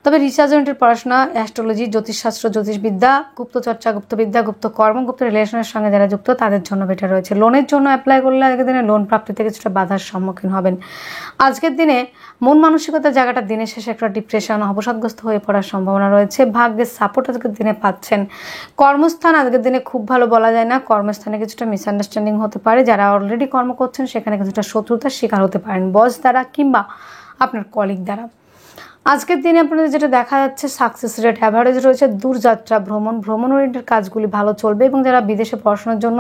তবে রিসার্চ ওরিয়েন্টেড পড়াশোনা, অ্যাস্ট্রোলজি, জ্যোতিষশাস্ত্র, জ্যোতিষবিদ্যা, গুপ্তচর্চা, গুপ্তবিদ্যা, গুপ্তকর্ম, গুপ্ত রিলেশনের সঙ্গে যারা যুক্ত তাদের জন্য বেটার রয়েছে। লোনের জন্য অ্যাপ্লাই করলে আজকের দিনে লোন প্রাপ্তিতে কিছুটা বাধার সম্মুখীন হবেন। আজকের দিনে মন মানসিকতার জায়গাটা দিনের শেষে একটা ডিপ্রেশন, অবসাদগ্রস্ত হয়ে পড়ার সম্ভাবনা রয়েছে। ভাগ্যের সাপোর্ট আজকের দিনে পাচ্ছেন। কর্মস্থান আজকের দিনে খুব ভালো বলা যায় না। কর্মস্থানে কিছুটা মিসআন্ডারস্ট্যান্ডিং হতে পারে। যারা অলরেডি কর্ম করছেন সেখানে কিছুটা শত্রুতার শিকার হতে পারেন, বস দ্বারা কিংবা আপনার কলিগ দ্বারা। আজকের দিনে আপনাদের যেটা দেখা যাচ্ছে, সাকসেস রেট অ্যাভারেজ রয়েছে। দূরযাত্রা, ভ্রমণ ওরিয়েন্টেড কাজগুলি ভালো চলবে। এবং যারা বিদেশে পড়াশোনার জন্য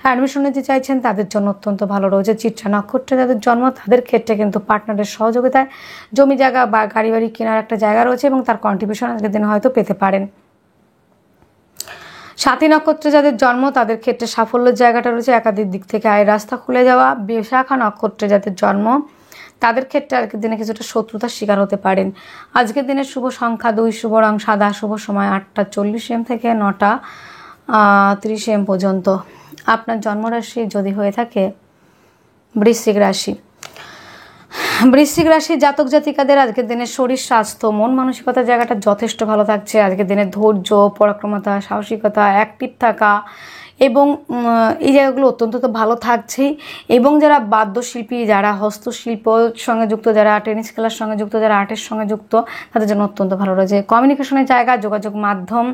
অ্যাডমিশন নিতে চাইছেন তাদের জন্য অত্যন্ত ভালো রয়েছে। চিত্রা নক্ষত্রে যাদের জন্ম তাদের ক্ষেত্রে কিন্তু পার্টনারের সহযোগিতায় জমি জায়গা বা গাড়ি বাড়ি কেনার একটা জায়গা রয়েছে এবং তার কন্ট্রিবিউশন আজকের দিনে হয়তো পেতে পারেন। স্বাতী নক্ষত্রে যাদের জন্ম তাদের ক্ষেত্রে সাফল্যের জায়গাটা রয়েছে। একাধিক দিক থেকে আয়ের রাস্তা খুলে যাওয়া। বিশাখা নক্ষত্রে যাদের জন্ম তাদের ক্ষেত্রে আজকের দিনে কিছুটা শত্রুতার শিকার হতে পারেন। আজকের দিনে শুভ সংখ্যা 2, শুভ রং সাদা, শুভ সময় 8টা 40 AM থেকে 9টা 30 AM পর্যন্ত। আপনার জন্মরাশি যদি হয়ে থাকে বৃশ্চিক রাশি, বৃশ্চিক রাশির জাতক জাতিকাদের আজকের দিনে শরীর স্বাস্থ্য, মন মানসিকতার জায়গাটা যথেষ্ট ভালো থাকছে। আজকের দিনে ধৈর্য, পরাক্রমতা, সাহসিকতা, অ্যাক্টিভ থাকা এবং এই জায়গাগুলো অত্যন্ত তো ভালো থাকছেই। এবং যারা বাদ্যশিল্পী, যারা হস্তশিল্পর সঙ্গে যুক্ত, যারা টেনিস খেলার সঙ্গে যুক্ত, যারা আর্টের সঙ্গে যুক্ত তাদের জন্য অত্যন্ত ভালো রয়েছে। কমিউনিকেশনের জায়গা, যোগাযোগ মাধ্যম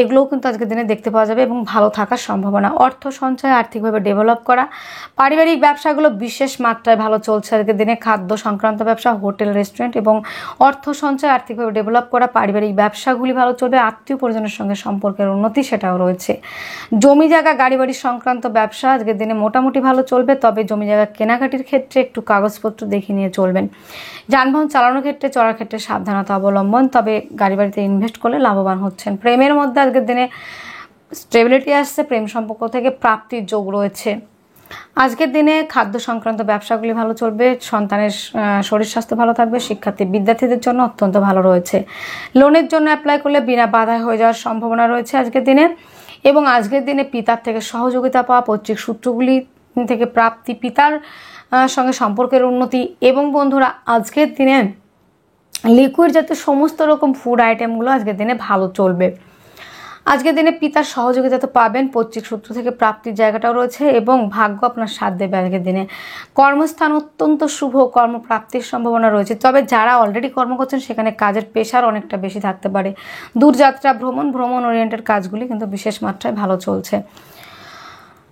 এগুলোও কিন্তু আজকের দিনে দেখতে পাওয়া যাবে এবং ভালো থাকার সম্ভাবনা। অর্থ সঞ্চয়, আর্থিকভাবে ডেভেলপ করা। পারিবারিক ব্যবসাগুলো বিশেষ মাত্রায় ভালো চলছে আজকের দিনে। খাদ্য সংক্রান্ত ব্যবসা, হোটেল, রেস্টুরেন্ট এবং অর্থ সঞ্চয়, আর্থিকভাবে ডেভেলপ করা পারিবারিক ব্যবসাগুলি ভালো চলবে। আত্মীয় পরিজনের সঙ্গে সম্পর্কের উন্নতি সেটাও রয়েছে। জমি জায়গা, গাড়ি বাড়ি সংক্রান্ত ব্যবসা আজকের দিনে মোটামুটি ভালো চলবে। তবে জমি জায়গা কেনাকাটির ক্ষেত্রে একটু কাগজপত্র দেখে নিয়ে চলবেন। যানবাহন চালানোর ক্ষেত্রে, চলার ক্ষেত্রে সাবধানতা অবলম্বন। তবে গাড়ি বাড়িতে ইনভেস্ট করলে লাভবান হচ্ছেন। প্রেমের মধ্যে আজকের দিনে স্টেবিলিটি আসছে। প্রেম সম্পর্ক থেকে প্রাপ্তির যোগ রয়েছে। আজকের দিনে খাদ্য সংক্রান্ত ব্যবসাগুলি ভালো চলবে। সন্তানের শরীর স্বাস্থ্য ভালো থাকবে। শিক্ষার্থী বিদ্যার্থীদের জন্য অত্যন্ত ভালো রয়েছে। লোনের জন্য অ্যাপ্লাই করলে বিনা বাধায় হয়ে যাওয়ার সম্ভাবনা রয়েছে আজকের দিনে। এবং আজকের দিনে পিতার থেকে সহযোগিতা পাওয়া, পৈতৃক সূত্রগুলি থেকে প্রাপ্তি, পিতার সঙ্গে সম্পর্কের উন্নতি। এবং বন্ধুরা আজকের দিনে লিকুইড জাতীয় সমস্ত রকম ফুড আইটেমগুলো আজকের দিনে ভালো চলবে। আজকের দিনে পিতার সহযোগিতা তো পাবেন, পৈতৃক সূত্র থেকে প্রাপ্তির জায়গাটাও রয়েছে এবং ভাগ্য আপনার সাথ দেবে আজকের দিনে। কর্মস্থান অত্যন্ত শুভ, কর্মপ্রাপ্তির সম্ভাবনা রয়েছে। তবে যারা অলরেডি কর্ম করছেন সেখানে কাজের প্রেশার অনেকটা বেশি থাকতে পারে। দূরযাত্রা, ভ্রমণ ওরিয়েন্টেড কাজগুলি কিন্তু বিশেষ মাত্রায় ভালো চলছে।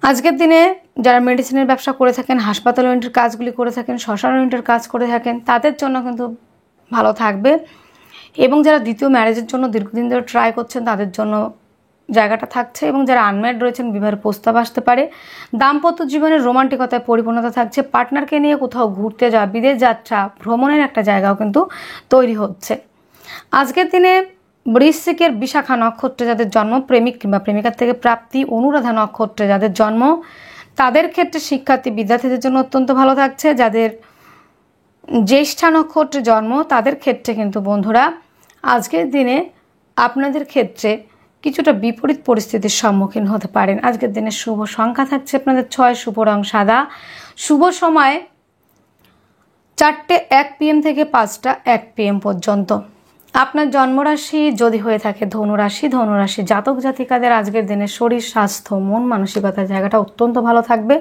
আজকের দিনে যারা মেডিসিনের ব্যবসা করে থাকেন, হাসপাতাল ওরিয়েন্টেড কাজগুলি করে থাকেন, শ্মশান ওরিয়েন্টেড কাজ করে থাকেন তাদের জন্য কিন্তু ভালো থাকবে। এবং যারা দ্বিতীয় ম্যারেজের জন্য দীর্ঘদিন ধরে ট্রাই করছেন তাদের জন্য জায়গাটা থাকছে। এবং যারা আনম্যারিড রয়েছেন বিবাহের প্রস্তাব আসতে পারে। দাম্পত্য জীবনের রোমান্টিকতায় পরিপূর্ণতা থাকছে। পার্টনারকে নিয়ে কোথাও ঘুরতে যাওয়া, বিদেশ যাত্রা, ভ্রমণের একটা জায়গাও কিন্তু তৈরি হচ্ছে। আজকের দিনে বৃশ্চিকের বিশাখা নক্ষত্রে যাদের জন্ম, প্রেমিক কিংবা প্রেমিকার থেকে প্রাপ্তি। অনুরাধা নক্ষত্রে যাদের জন্ম তাদের ক্ষেত্রে শিক্ষার্থী বিদ্যার্থীদের জন্য অত্যন্ত ভালো থাকছে। যাদের জ্যেষ্ঠা নক্ষত্রে জন্ম তাদের ক্ষেত্রে কিন্তু বন্ধুরা আজকের দিনে আপনাদের ক্ষেত্রে কিছুটা বিপরীত পরিস্থিতির সম্মুখীন হতে পারেন। আজকের দিনে শুভ সংখ্যা থাকছে আপনাদের 6, শুভ রং সাদা, শুভ সময় 4টে 1 PM থেকে 5টা 1 PM পর্যন্ত। আপনার জন্মরাশি যদি হয়ে থাকে ধনুরাশি, ধনুরাশি জাতক জাতিকাদের আজকের দিনে শরীর স্বাস্থ্য, মন মানসিকতার জায়গাটা অত্যন্ত ভালো থাকবে।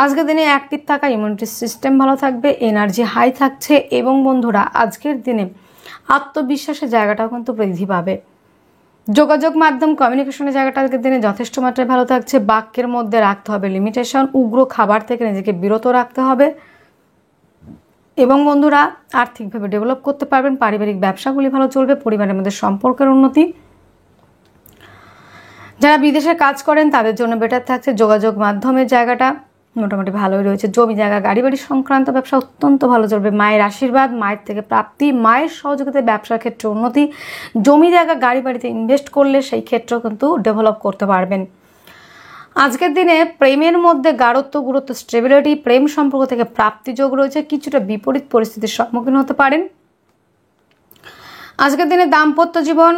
আজকের দিনে অ্যাক্টিভ থাকা, ইমিউনিটি সিস্টেম ভালো থাকবে, এনার্জি হাই থাকছে। এবং বন্ধুরা আজকের দিনে আত্মবিশ্বাসের জায়গাটাও কিন্তু বৃদ্ধি পাবে। যোগাযোগ মাধ্যম, কমিউনিকেশনের জায়গাটা আজকের দিনে যথেষ্ট মাত্রায় ভালো থাকছে। বাক্যের মধ্যে রাখতে হবে লিমিটেশন। উগ্র খাবার থেকে নিজেকে বিরত রাখতে হবে। এবং বন্ধুরা আর্থিকভাবে ডেভেলপ করতে পারবেন। পারিবারিক ব্যবসাগুলি ভালো চলবে। পরিবারের মধ্যে সম্পর্কের উন্নতি। যারা বিদেশে কাজ করেন তাদের জন্য বেটার থাকছে। যোগাযোগ মাধ্যমের জায়গাটা মোটামুটি ভালোই রয়েছে। জমি জায়গা গাড়ি বাড়ি সংক্রান্ত ব্যবসা অত্যন্ত ভালো চলবে। মায়ের আশীর্বাদ, মায়ের থেকে প্রাপ্তি, মায়ের সহযোগিতায় ব্যবসার ক্ষেত্রে উন্নতি, জমি জায়গা গাড়ি বাড়িতে ইনভেস্ট করলে সেই ক্ষেত্রেও কিন্তু ডেভেলপ করতে পারবেন। আজকের দিনে প্রেমের মধ্যে গাঢ়ত্ব, গুরুত্ব, স্টেবিলিটি, প্রেম সম্পর্ক থেকে প্রাপ্তি যোগ রয়েছে। কিছুটা বিপরীত পরিস্থিতির সম্মুখীন হতে পারেন। আজকের দিনে দাম্পত্য জীবন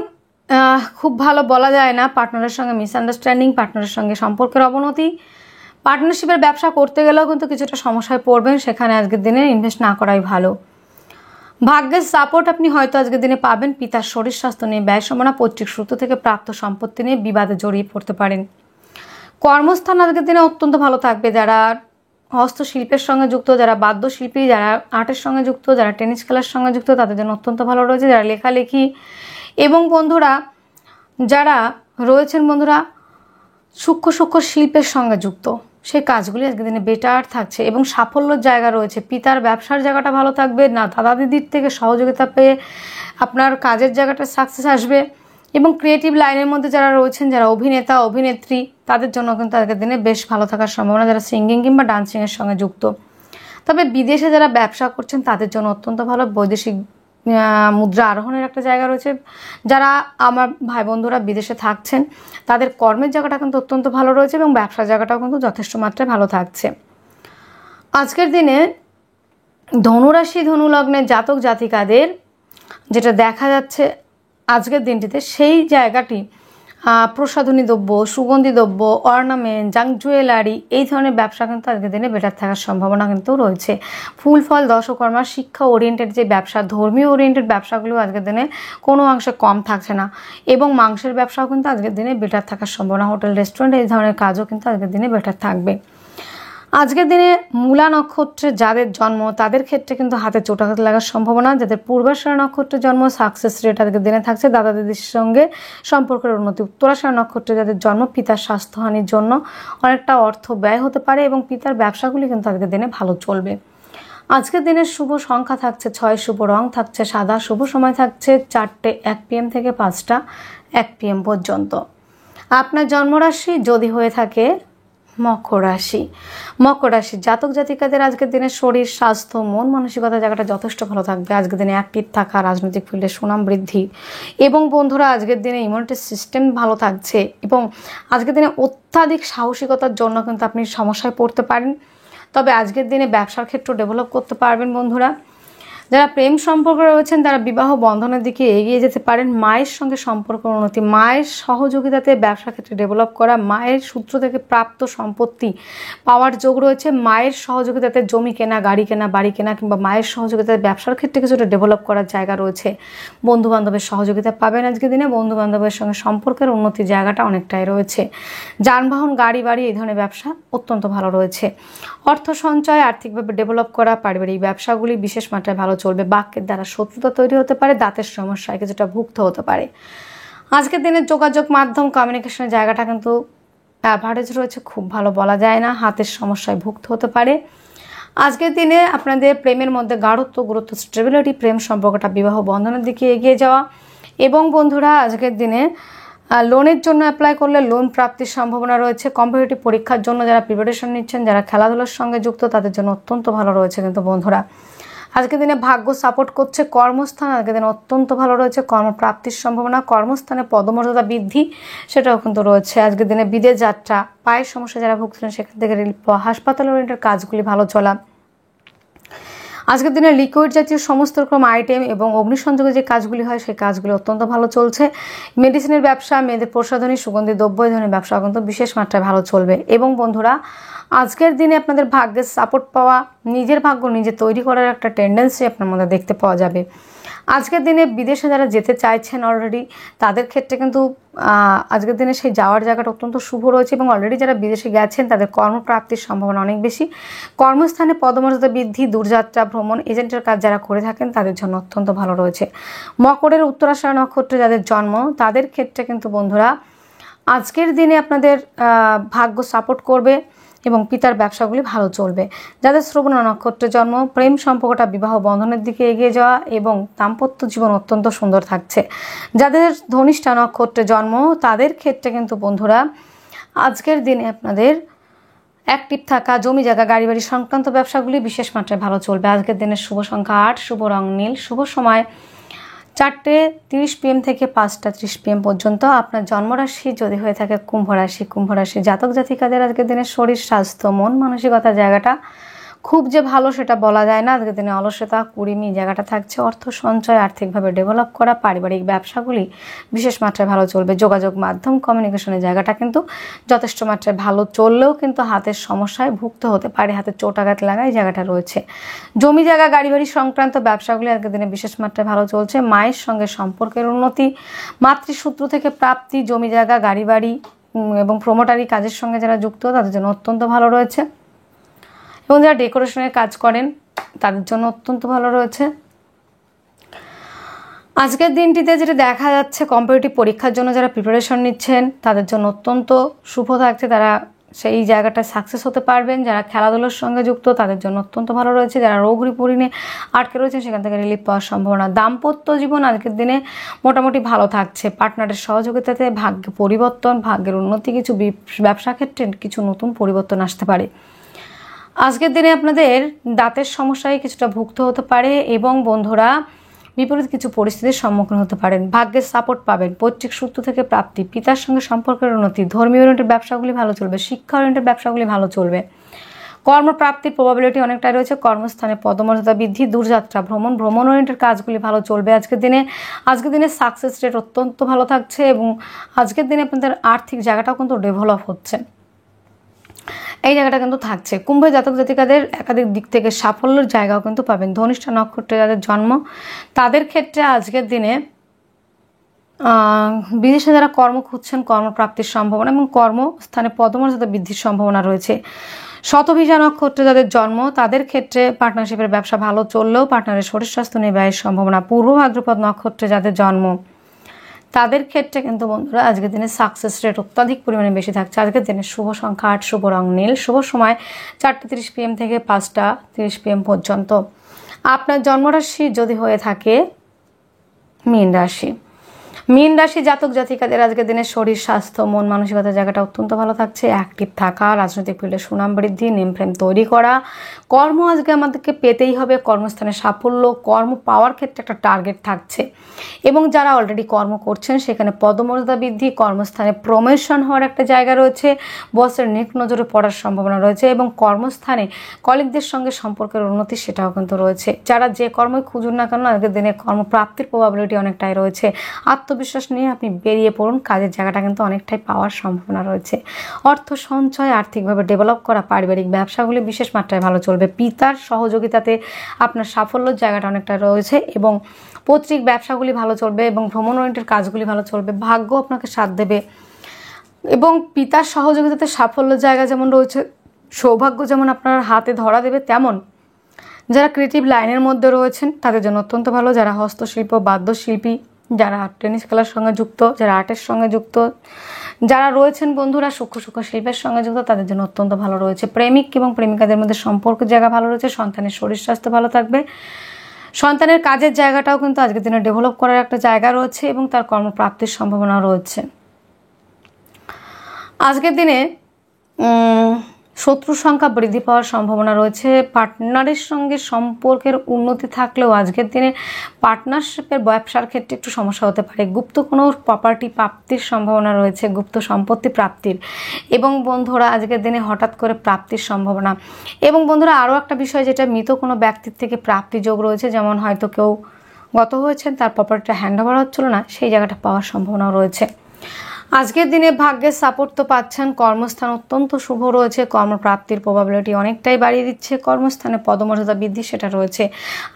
খুব ভালো বলা যায় না। পার্টনারের সঙ্গে মিসআন্ডারস্ট্যান্ডিং, পার্টনারের সঙ্গে সম্পর্কের অবনতি, পার্টনারশিপের ব্যবসা করতে গেলেও কিন্তু কিছুটা সমস্যায় পড়বেন, সেখানে আজকের দিনে ইনভেস্ট না করাই ভালো। ভাগ্যের সাপোর্ট আপনি হয়তো আজকের দিনে পাবেন। পিতার শরীর স্বাস্থ্য নিয়ে ব্যয় সম্ভাবনা, পৈতৃক সূত্র থেকে প্রাপ্ত সম্পত্তি নিয়ে বিবাদে জড়িয়ে পড়তে পারেন। কর্মস্থান আজকের দিনে অত্যন্ত ভালো থাকবে। যারা হস্তশিল্পের সঙ্গে যুক্ত, যারা বাদ্যশিল্পী, যারা আর্টের সঙ্গে যুক্ত, যারা টেনিস খেলার সঙ্গে যুক্ত, তাদের জন্য অত্যন্ত ভালো রয়েছে। যারা লেখালেখি এবং বন্ধুরা যারা রয়েছেন বন্ধুরা সূক্ষ্ম শিল্পের সঙ্গে যুক্ত, সেই কাজগুলি আজকের দিনে বেটার থাকছে এবং সাফল্যের জায়গা রয়েছে। পিতার ব্যবসার জায়গাটা ভালো থাকবে, না দাদা দিদির থেকে সহযোগিতা পেয়ে আপনার কাজের জায়গাটা সাকসেস আসবে। এবং ক্রিয়েটিভ লাইনের মধ্যে যারা রয়েছেন, যারা অভিনেতা অভিনেত্রী, তাদের জন্য কিন্তু আজকের দিনে বেশ ভালো থাকার সম্ভাবনা। যারা সিঙ্গিং কিংবা ডান্সিংয়ের সঙ্গে যুক্ত, তবে বিদেশে যারা ব্যবসা করছেন তাদের জন্য অত্যন্ত ভালো। বৈদেশিক মুদ্রা আরোহণের একটা জায়গা রয়েছে। যারা আমার ভাই বন্ধুরা বিদেশে থাকছেন তাদের কর্মের জায়গাটা কিন্তু অত্যন্ত ভালো রয়েছে এবং ব্যবসার জায়গাটাও কিন্তু যথেষ্ট মাত্রায় ভালো থাকছে। আজকের দিনে ধনুরাশি ধনুলগ্নের জাতক জাতিকাদের যেটা দেখা যাচ্ছে আজকের দিনটিতে, সেই জায়গাটি প্রসাধনী দ্রব্য, সুগন্ধি দ্রব্য, অর্নামেন্ট, জাঙ্ক জুয়েলারি, এই ধরনের ব্যবসা কিন্তু আজকের দিনে বেটার থাকার সম্ভাবনা কিন্তু রয়েছে। ফুল ফল দশকর্মা, শিক্ষা ওরিয়েন্টেড যে ব্যবসা, ধর্মীয় ওরিয়েন্টেড ব্যবসাগুলো আজকের দিনে কোনো অংশে কম থাকছে না এবং মাংসের ব্যবসাও কিন্তু আজকের দিনে বেটার থাকার সম্ভাবনা। হোটেল রেস্টুরেন্ট এই ধরনের কাজও কিন্তু আজকের দিনে বেটার থাকবে। আজকের দিনে মূলা নক্ষত্রে যাদের জন্ম তাদের ক্ষেত্রে কিন্তু হাতে চোটাঘাত লাগার সম্ভাবনা। যাদের পূর্বাষাঢ়া নক্ষত্রে জন্ম, সাকসেস রেট আজকের দিনে থাকছে। দাদা দিদির সঙ্গে সম্পর্কের উন্নতি। উত্তরাষাঢ়া নক্ষত্রে যাদের জন্ম, পিতার স্বাস্থ্যহানির জন্য অনেকটা অর্থ ব্যয় হতে পারে এবং পিতার ব্যবসাগুলি কিন্তু আজকের দিনে ভালো চলবে। আজকের দিনের শুভ সংখ্যা থাকছে 6, শুভ রং থাকছে সাদা, শুভ সময় থাকছে 4:01 PM থেকে 5:01 PM পর্যন্ত। আপনার জন্মরাশি যদি হয়ে থাকে মকর রাশি, মকর রাশি জাতক জাতিকাদের আজকের দিনে শরীর স্বাস্থ্য মন মানসিকতা জায়গাটা যথেষ্ট ভালো থাকবে। আজকের দিনে অ্যাক্টিভ থাকা, রাজনৈতিক ফিল্ডে সুনাম বৃদ্ধি এবং বন্ধুরা আজকের দিনে ইমিউনিটি সিস্টেম ভালো থাকছে এবং আজকের দিনে অত্যাধিক সাহসিকতার জন্য কিন্তু আপনি সমস্যায় পড়তে পারেন। তবে আজকের দিনে ব্যবসার ক্ষেত্র ডেভেলপ করতে পারবেন বন্ধুরা। যারা প্রেম সম্পর্কে রয়েছেন তারা বিবাহ বন্ধনের দিকে এগিয়ে যেতে পারেন। মায়ের সঙ্গে সম্পর্ক উন্নতি, মায়ের সহযোগিতাতে ব্যবসা ক্ষেত্রে ডেভেলপ করা, মায়ের সূত্র থেকে প্রাপ্ত সম্পত্তি পাওয়ার যোগ রয়েছে। মায়ের সহযোগিতাতে জমি কেনা, গাড়ি কেনা, বাড়ি কেনা কিংবা মায়ের সহযোগিতায় ব্যবসার ক্ষেত্রে কিছুটা ডেভেলপ করার জায়গা রয়েছে। বন্ধুবান্ধবের সহযোগিতা পাবেন আজকের দিনে। বন্ধুবান্ধবের সঙ্গে সম্পর্কের উন্নতির জায়গাটা অনেকটাই রয়েছে। যানবাহন গাড়ি বাড়ি এই ধরনের ব্যবসা অত্যন্ত ভালো রয়েছে। অর্থ সঞ্চয়, আর্থিকভাবে ডেভেলপ করা, পারিবারিক ব্যবসাগুলি বিশেষ মাত্রায় ভালো চলবে। বাক্যের দ্বারা শত্রুতা তৈরি হতে পারে, দাঁতের সমস্যায় কিছুটা ভুগত হতে পারে। আজকের দিনের যোগাযোগ মাধ্যম কমিউনিকেশনের জায়গাটা কিন্তু অ্যাভারেজ রয়েছে, খুব ভালো বলা যায় না। হাতের সমস্যায় ভুগতে হতে পারে। আজকের দিনে আপনাদের প্রেমের মধ্যে গাঢ়ত্ব, গুরুত্ব, স্টেবিলিটি, প্রেম সম্পর্কটা বিবাহ বন্ধনের দিকে এগিয়ে যাওয়া এবং বন্ধুরা আজকের দিনে লোনের জন্য অ্যাপ্লাই করলে লোন প্রাপ্তির সম্ভাবনা রয়েছে। কম্পিটিটিভ পরীক্ষার জন্য যারা প্রিপারেশন নিচ্ছেন, যারা খেলাধুলার সঙ্গে যুক্ত, তাদের জন্য অত্যন্ত ভালো রয়েছে কিন্তু বন্ধুরা। আজকের দিনে ভাগ্য সাপোর্ট করছে। কর্মস্থান আজকের দিনে অত্যন্ত ভালো রয়েছে। কর্মপ্রাপ্তির সম্ভাবনা, কর্মস্থানে পদমর্যাদা বৃদ্ধি সেটাও কিন্তু রয়েছে। আজকের দিনে বিদেশ যাত্রা, পায়ের সমস্যা যারা ভুগছিলেন সেখান থেকে হাসপাতাল ওরিয়েন্টেড কাজগুলি ভালো চলা। আজকের দিনে লিকুইড জাতীয় সমস্ত রকম আইটেম এবং অগ্নিসংযোগের যে কাজগুলি হয় সেই কাজগুলি অত্যন্ত ভালো চলছে। মেডিসিনের ব্যবসা, মেয়েদের প্রসাধনী, সুগন্ধি দ্রব্য এই ধরনের ব্যবসা কিন্তু বিশেষ মাত্রায় ভালো চলবে। এবং বন্ধুরা আজকের দিনে আপনাদের ভাগ্যের সাপোর্ট পাওয়া, নিজের ভাগ্য নিজে তৈরি করার একটা টেন্ডেন্সি আপনার মধ্যে দেখতে পাওয়া যাবে। আজকের দিনে বিদেশে যারা যেতে চাইছেন অলরেডি তাদের ক্ষেত্রে কিন্তু আজকের দিনে সেই যাওয়ার জায়গাটা অত্যন্ত শুভ রয়েছে এবং অলরেডি যারা বিদেশে গেছেন তাদের কর্মপ্রাপ্তির সম্ভাবনা অনেক বেশি। কর্মস্থানে পদমর্যাদা বৃদ্ধি, দূরযাত্রা, ভ্রমণ, এজেন্টের কাজ যারা করে থাকেন তাদের জন্য অত্যন্ত ভালো রয়েছে। মকরের উত্তরাষাঢ়া নক্ষত্রে যাদের জন্ম তাদের ক্ষেত্রে কিন্তু বন্ধুরা আজকের দিনে আপনাদের ভাগ্য সাপোর্ট করবে এবং পিতার ব্যবসাগুলি ভালো চলবে। যাদের শ্রবণা নক্ষত্রে জন্ম, প্রেম সম্পর্কটা বিবাহ বন্ধনের দিকে এগিয়ে যাওয়া এবং দাম্পত্য জীবন অত্যন্ত সুন্দর থাকছে। যাদের ধনিষ্ঠা নক্ষত্রে জন্ম তাদের ক্ষেত্রে কিন্তু বন্ধুরা আজকের দিনে আপনাদের অ্যাক্টিভ থাকা, জমি জায়গা গাড়ি বাড়ি সংক্রান্ত ব্যবসাগুলি বিশেষ মাত্রায় ভালো চলবে। আজকের দিনের শুভ সংখ্যা 8, শুভ রং নীল, শুভ সময় 4:30 PM থেকে 5:30 PM পর্যন্ত। আপনার জন্মরাশি যদি হয়ে থাকে কুম্ভ রাশি জাতক জাতিকাদের আজকের দিনের শরীর স্বাস্থ্য মন মানসিকতার জায়গাটা খুব যে ভালো সেটা বলা যায় না। আজকের দিনে অলসতা কুড়িমি জায়গাটা থাকছে। অর্থ সঞ্চয়, আর্থিকভাবে ডেভেলপ করা, পারিবারিক ব্যবসাগুলি বিশেষ মাত্রায় ভালো চলবে। যোগাযোগ মাধ্যম কমিউনিকেশনের জায়গাটা কিন্তু যথেষ্ট মাত্রায় ভালো চললেও কিন্তু হাতের সমস্যায় ভুগতে হতে পারে, হাতে চোট আঘাত লাগায় জায়গাটা রয়েছে। জমি জায়গা গাড়ি বাড়ি সংক্রান্ত ব্যবসাগুলি আজকের দিনে বিশেষ মাত্রায় ভালো চলছে। মায়ের সঙ্গে সম্পর্কের উন্নতি, মাতৃসূত্র থেকে প্রাপ্তি, জমি জায়গা গাড়ি বাড়ি এবং প্রমোটারি কাজের সঙ্গে যারা যুক্ত তাদের জন্য অত্যন্ত ভালো রয়েছে এবং যারা ডেকোরেশনের কাজ করেন তাদের জন্য অত্যন্ত ভালো রয়েছে। আজকের দিনটিতে যেটা দেখা যাচ্ছে, কম্পিটিটিভ পরীক্ষার জন্য যারা প্রিপারেশন নিচ্ছেন তাদের জন্য অত্যন্ত শুভ থাকছে, তারা সেই জায়গাটা সাকসেস হতে পারবেন। যারা খেলাধুলার সঙ্গে যুক্ত তাদের জন্য অত্যন্ত ভালো রয়েছে। যারা রোগ রিপোরিনে আটকে রয়েছেন সেখান থেকে রিলিফ পাওয়ার সম্ভাবনা। দাম্পত্য জীবন আজকের দিনে মোটামুটি ভালো থাকছে। পার্টনারের সহযোগিতাতে ভাগ্য পরিবর্তন, ভাগ্যের উন্নতি, কিছু ব্যবসা ক্ষেত্রে কিছু নতুন পরিবর্তন আসতে পারে। আজকের দিনে আপনাদের দাঁতের সমস্যায় কিছুটা ভুগতে হতে পারে এবং বন্ধুরা বিপরীত কিছু পরিস্থিতির সম্মুখীন হতে পারেন। ভাগ্যের সাপোর্ট পাবেন, পৈতৃক সূত্র থেকে প্রাপ্তি, পিতার সঙ্গে সম্পর্কের উন্নতি, ধর্মীয় ওরিয়েন্টেড ব্যবসাগুলি ভালো চলবে, শিক্ষা ওরিয়েন্টেড ব্যবসাগুলি ভালো চলবে। কর্মপ্রাপ্তির প্রবাবিলিটি অনেকটাই রয়েছে। কর্মস্থানে পদমর্যাদা বৃদ্ধি, দূরযাত্রা ভ্রমণ ওরিয়েন্টেড কাজগুলি ভালো চলবে। আজকের দিনে সাকসেস রেট অত্যন্ত ভালো থাকছে এবং আজকের দিনে আপনাদের আর্থিক জায়গাটাও কিন্তু ডেভেলপ হচ্ছে, এই জায়গাটা কিন্তু থাকছে। কুম্ভের জাতক জাতিকাদের একাধিক দিক থেকে সাফল্যের জায়গাও কিন্তু পাবেন। ধনিষ্ঠা নক্ষত্রে যাদের জন্ম তাদের ক্ষেত্রে আজকের দিনে বিদেশে যারা কর্ম খুঁজছেন কর্মপ্রাপ্তির সম্ভাবনা এবং কর্মস্থানে পদমর্যাদা বৃদ্ধির সম্ভাবনা রয়েছে। শতভিষা নক্ষত্রে যাদের জন্ম তাদের ক্ষেত্রে পার্টনারশিপের ব্যবসা ভালো চললেও পার্টনারের শরীর স্বাস্থ্য নিয়ে ব্যয়ের সম্ভাবনা। পূর্ব ভাদ্রপদ নক্ষত্রে যাদের জন্ম তাদের ক্ষেত্রে কিন্তু বন্ধুরা আজকের দিনে সাকসেস রেট অত্যাধিক পরিমাণে বেশি থাকছে। আজকের দিনে শুভ সংখ্যা 8, শুভ রং নীল, শুভ সময় 4:30 PM থেকে 5:30 PM পর্যন্ত। আপনার জন্মরাশি যদি হয়ে থাকে মীন রাশি জাতক জাতিকাদের আজকের দিনে শরীর স্বাস্থ্য মন মানসিকতার জায়গাটা অত্যন্ত ভালো থাকছে। অ্যাক্টিভ থাকা, রাজনৈতিক ফিল্ডে সুনাম বৃদ্ধি, নেম ফ্রেম তৈরি করা, কর্ম আজকে আমাদেরকে পেতেই হবে, কর্মস্থানে সাফল্য, কর্ম পাওয়ার ক্ষেত্রে একটা টার্গেট থাকছে এবং যারা অলরেডি কর্ম করছেন সেখানে পদমর্যাদা বৃদ্ধি, কর্মস্থানে প্রমোশন হওয়ার একটা জায়গা রয়েছে, বসের নেক নজরে পড়ার সম্ভাবনা রয়েছে এবং কর্মস্থানে কলিগদের সঙ্গে সম্পর্কের উন্নতি সেটাও কিন্তু রয়েছে। যারা যে কর্মই খুঁজুন না কেন আজকের দিনে কর্মপ্রাপ্তির প্রবাবিলিটি অনেকটাই রয়েছে। আত্মবিশ্বাস নিয়ে আপনি বেরিয়ে পড়ুন, কাজের জায়গাটা কিন্তু অনেকটাই পাওয়ার সম্ভাবনা রয়েছে। অর্থ সঞ্চয়, আর্থিকভাবে ডেভেলপ করা, পারিবারিক ব্যবসাগুলি বিশেষ মাত্রায় ভালো চলবে। পিতার সহযোগিতাতে আপনার সাফল্যের জায়গাটা অনেকটা রয়েছে এবং পৈতৃক ব্যবসাগুলি ভালো চলবে এবং ভ্রমণ ওরিয়েন্টেড কাজগুলি ভালো চলবে। ভাগ্য আপনাকে সাথ দেবে এবং পিতার সহযোগিতাতে সাফল্যের জায়গা যেমন রয়েছে, সৌভাগ্য যেমন আপনার হাতে ধরা দেবে, তেমন যারা ক্রিয়েটিভ লাইনের মধ্যে রয়েছেন তাদের জন্য অত্যন্ত ভালো। যারা হস্তশিল্প, বাদ্যশিল্পী, যারা টেনিস খেলার সঙ্গে যুক্ত, যারা আর্টের সঙ্গে যুক্ত, যারা রয়েছেন বন্ধুরা সূক্ষ্ম শিল্পের সঙ্গে যুক্ত তাদের জন্য অত্যন্ত ভালো রয়েছে। প্রেমিক এবং প্রেমিকাদের মধ্যে সম্পর্কের জায়গা ভালো রয়েছে। সন্তানের শরীর স্বাস্থ্য ভালো থাকবে। সন্তানের কাজের জায়গাটাও কিন্তু আজকের দিনে ডেভেলপ করার একটা জায়গা রয়েছে এবং তার কর্মপ্রাপ্তির সম্ভাবনা রয়েছে। আজকের দিনে শত্রু সংখ্যা বৃদ্ধি পাওয়ার সম্ভাবনা রয়েছে। পার্টনারের সঙ্গে সম্পর্কের উন্নতি থাকলেও আজকের দিনে পার্টনারশিপের ব্যবসার ক্ষেত্রে একটু সমস্যা হতে পারে। গুপ্ত কোনো প্রপার্টি প্রাপ্তির সম্ভাবনা রয়েছে, গুপ্ত সম্পত্তি প্রাপ্তির এবং বন্ধুরা আজকের দিনে হঠাৎ করে প্রাপ্তির সম্ভাবনা। এবং বন্ধুরা আরও একটা বিষয় যেটা মৃত কোনো ব্যক্তির থেকে প্রাপ্তি যোগ রয়েছে, যেমন হয়তো কেউ গত হয়েছেন তার প্রপার্টিটা হ্যান্ড ওভার হচ্ছিল না, সেই জায়গাটা পাওয়ার সম্ভাবনাও রয়েছে। আজকের দিনে ভাগ্যের সাপোর্ট তো পাচ্ছেন, কর্মস্থান অত্যন্ত শুভ রয়েছে, কর্মপ্রাপ্তির প্রবাবিলিটি অনেকটাই বাড়িয়ে দিচ্ছে, কর্মস্থানে পদমর্যাদা বৃদ্ধি সেটা রয়েছে।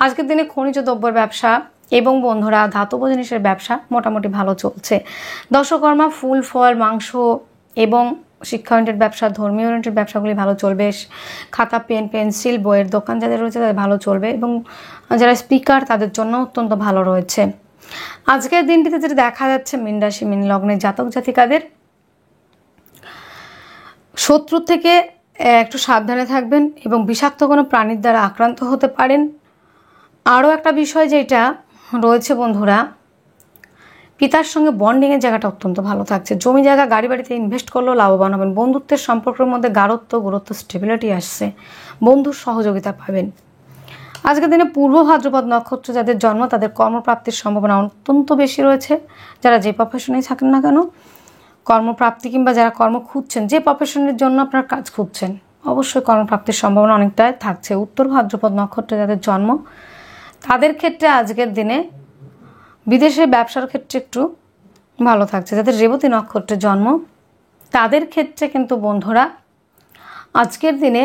আজকের দিনে খনিজ দ্রব্যের ব্যবসা এবং বন্ধুরা ধাতব জিনিসের ব্যবসা মোটামুটি ভালো চলছে। দশকর্মা, ফুল ফল, মাংস এবং শিক্ষা ওরিয়েন্টেড ব্যবসা, ধর্মীয় ওরিয়েন্টেড ব্যবসাগুলি ভালো চলবে। খাতা পেন পেন্সিল বইয়ের দোকান যাদের রয়েছে তাদের ভালো চলবে এবং যারা স্পিকার তাদের জন্য অত্যন্ত ভালো রয়েছে। আজকের দিনটিতে যেটা দেখা যাচ্ছে মীন রাশি মীন লগ্নের জাতক জাতিকাদের শত্রু থেকে একটু সাবধানে থাকবেন এবং বিষাক্ত কোনো প্রাণীর দ্বারা আক্রান্ত হতে পারেন। আরও একটা বিষয় যেটা রয়েছে বন্ধুরা, পিতার সঙ্গে বন্ডিংয়ের জায়গাটা অত্যন্ত ভালো থাকছে। জমি জায়গা গাড়ি বাড়িতে ইনভেস্ট করলেও লাভবান হবেন। বন্ধুত্বের সম্পর্কের মধ্যে গাঢ়ত্ব গুরুত্ব স্টেবিলিটি আসছে। বন্ধুর সহযোগিতা পাবেন। আজকের দিনে পূর্ব ভাদ্রপদ নক্ষত্র যাদের জন্ম তাদের কর্মপ্রাপ্তির সম্ভাবনা অত্যন্ত বেশি রয়েছে। যারা যে প্রফেশনেই থাকেন না কেন কর্মপ্রাপ্তি কিংবা যারা কর্ম খুঁজছেন, যে প্রফেশনের জন্য আপনার কাজ খুঁজছেন, অবশ্যই কর্মপ্রাপ্তির সম্ভাবনা অনেকটাই থাকছে। উত্তর ভাদ্রপদ নক্ষত্রে যাদের জন্ম তাদের ক্ষেত্রে আজকের দিনে বিদেশে ব্যবসার ক্ষেত্রে একটু ভালো থাকছে। যাদের রেবতী নক্ষত্রে জন্ম তাদের ক্ষেত্রে কিন্তু বন্ধুরা আজকের দিনে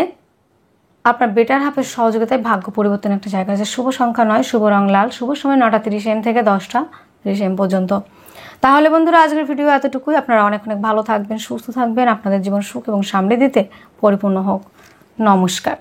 আপনার বেটার হাফের সহযোগিতায় ভাগ্য পরিবর্তনের একটা জায়গা আছে। শুভ সংখ্যা 9, শুভ রং লাল, শুভ সময় 9টা 30 AM থেকে 10টা 30 AM পর্যন্ত। তাহলে বন্ধুরা আজকের ভিডিও এতটুকুই। আপনারা অনেক অনেক ভালো থাকবেন, সুস্থ থাকবেন, আপনাদের জীবন সুখ এবং সমৃদ্ধিতে পরিপূর্ণ হোক। নমস্কার।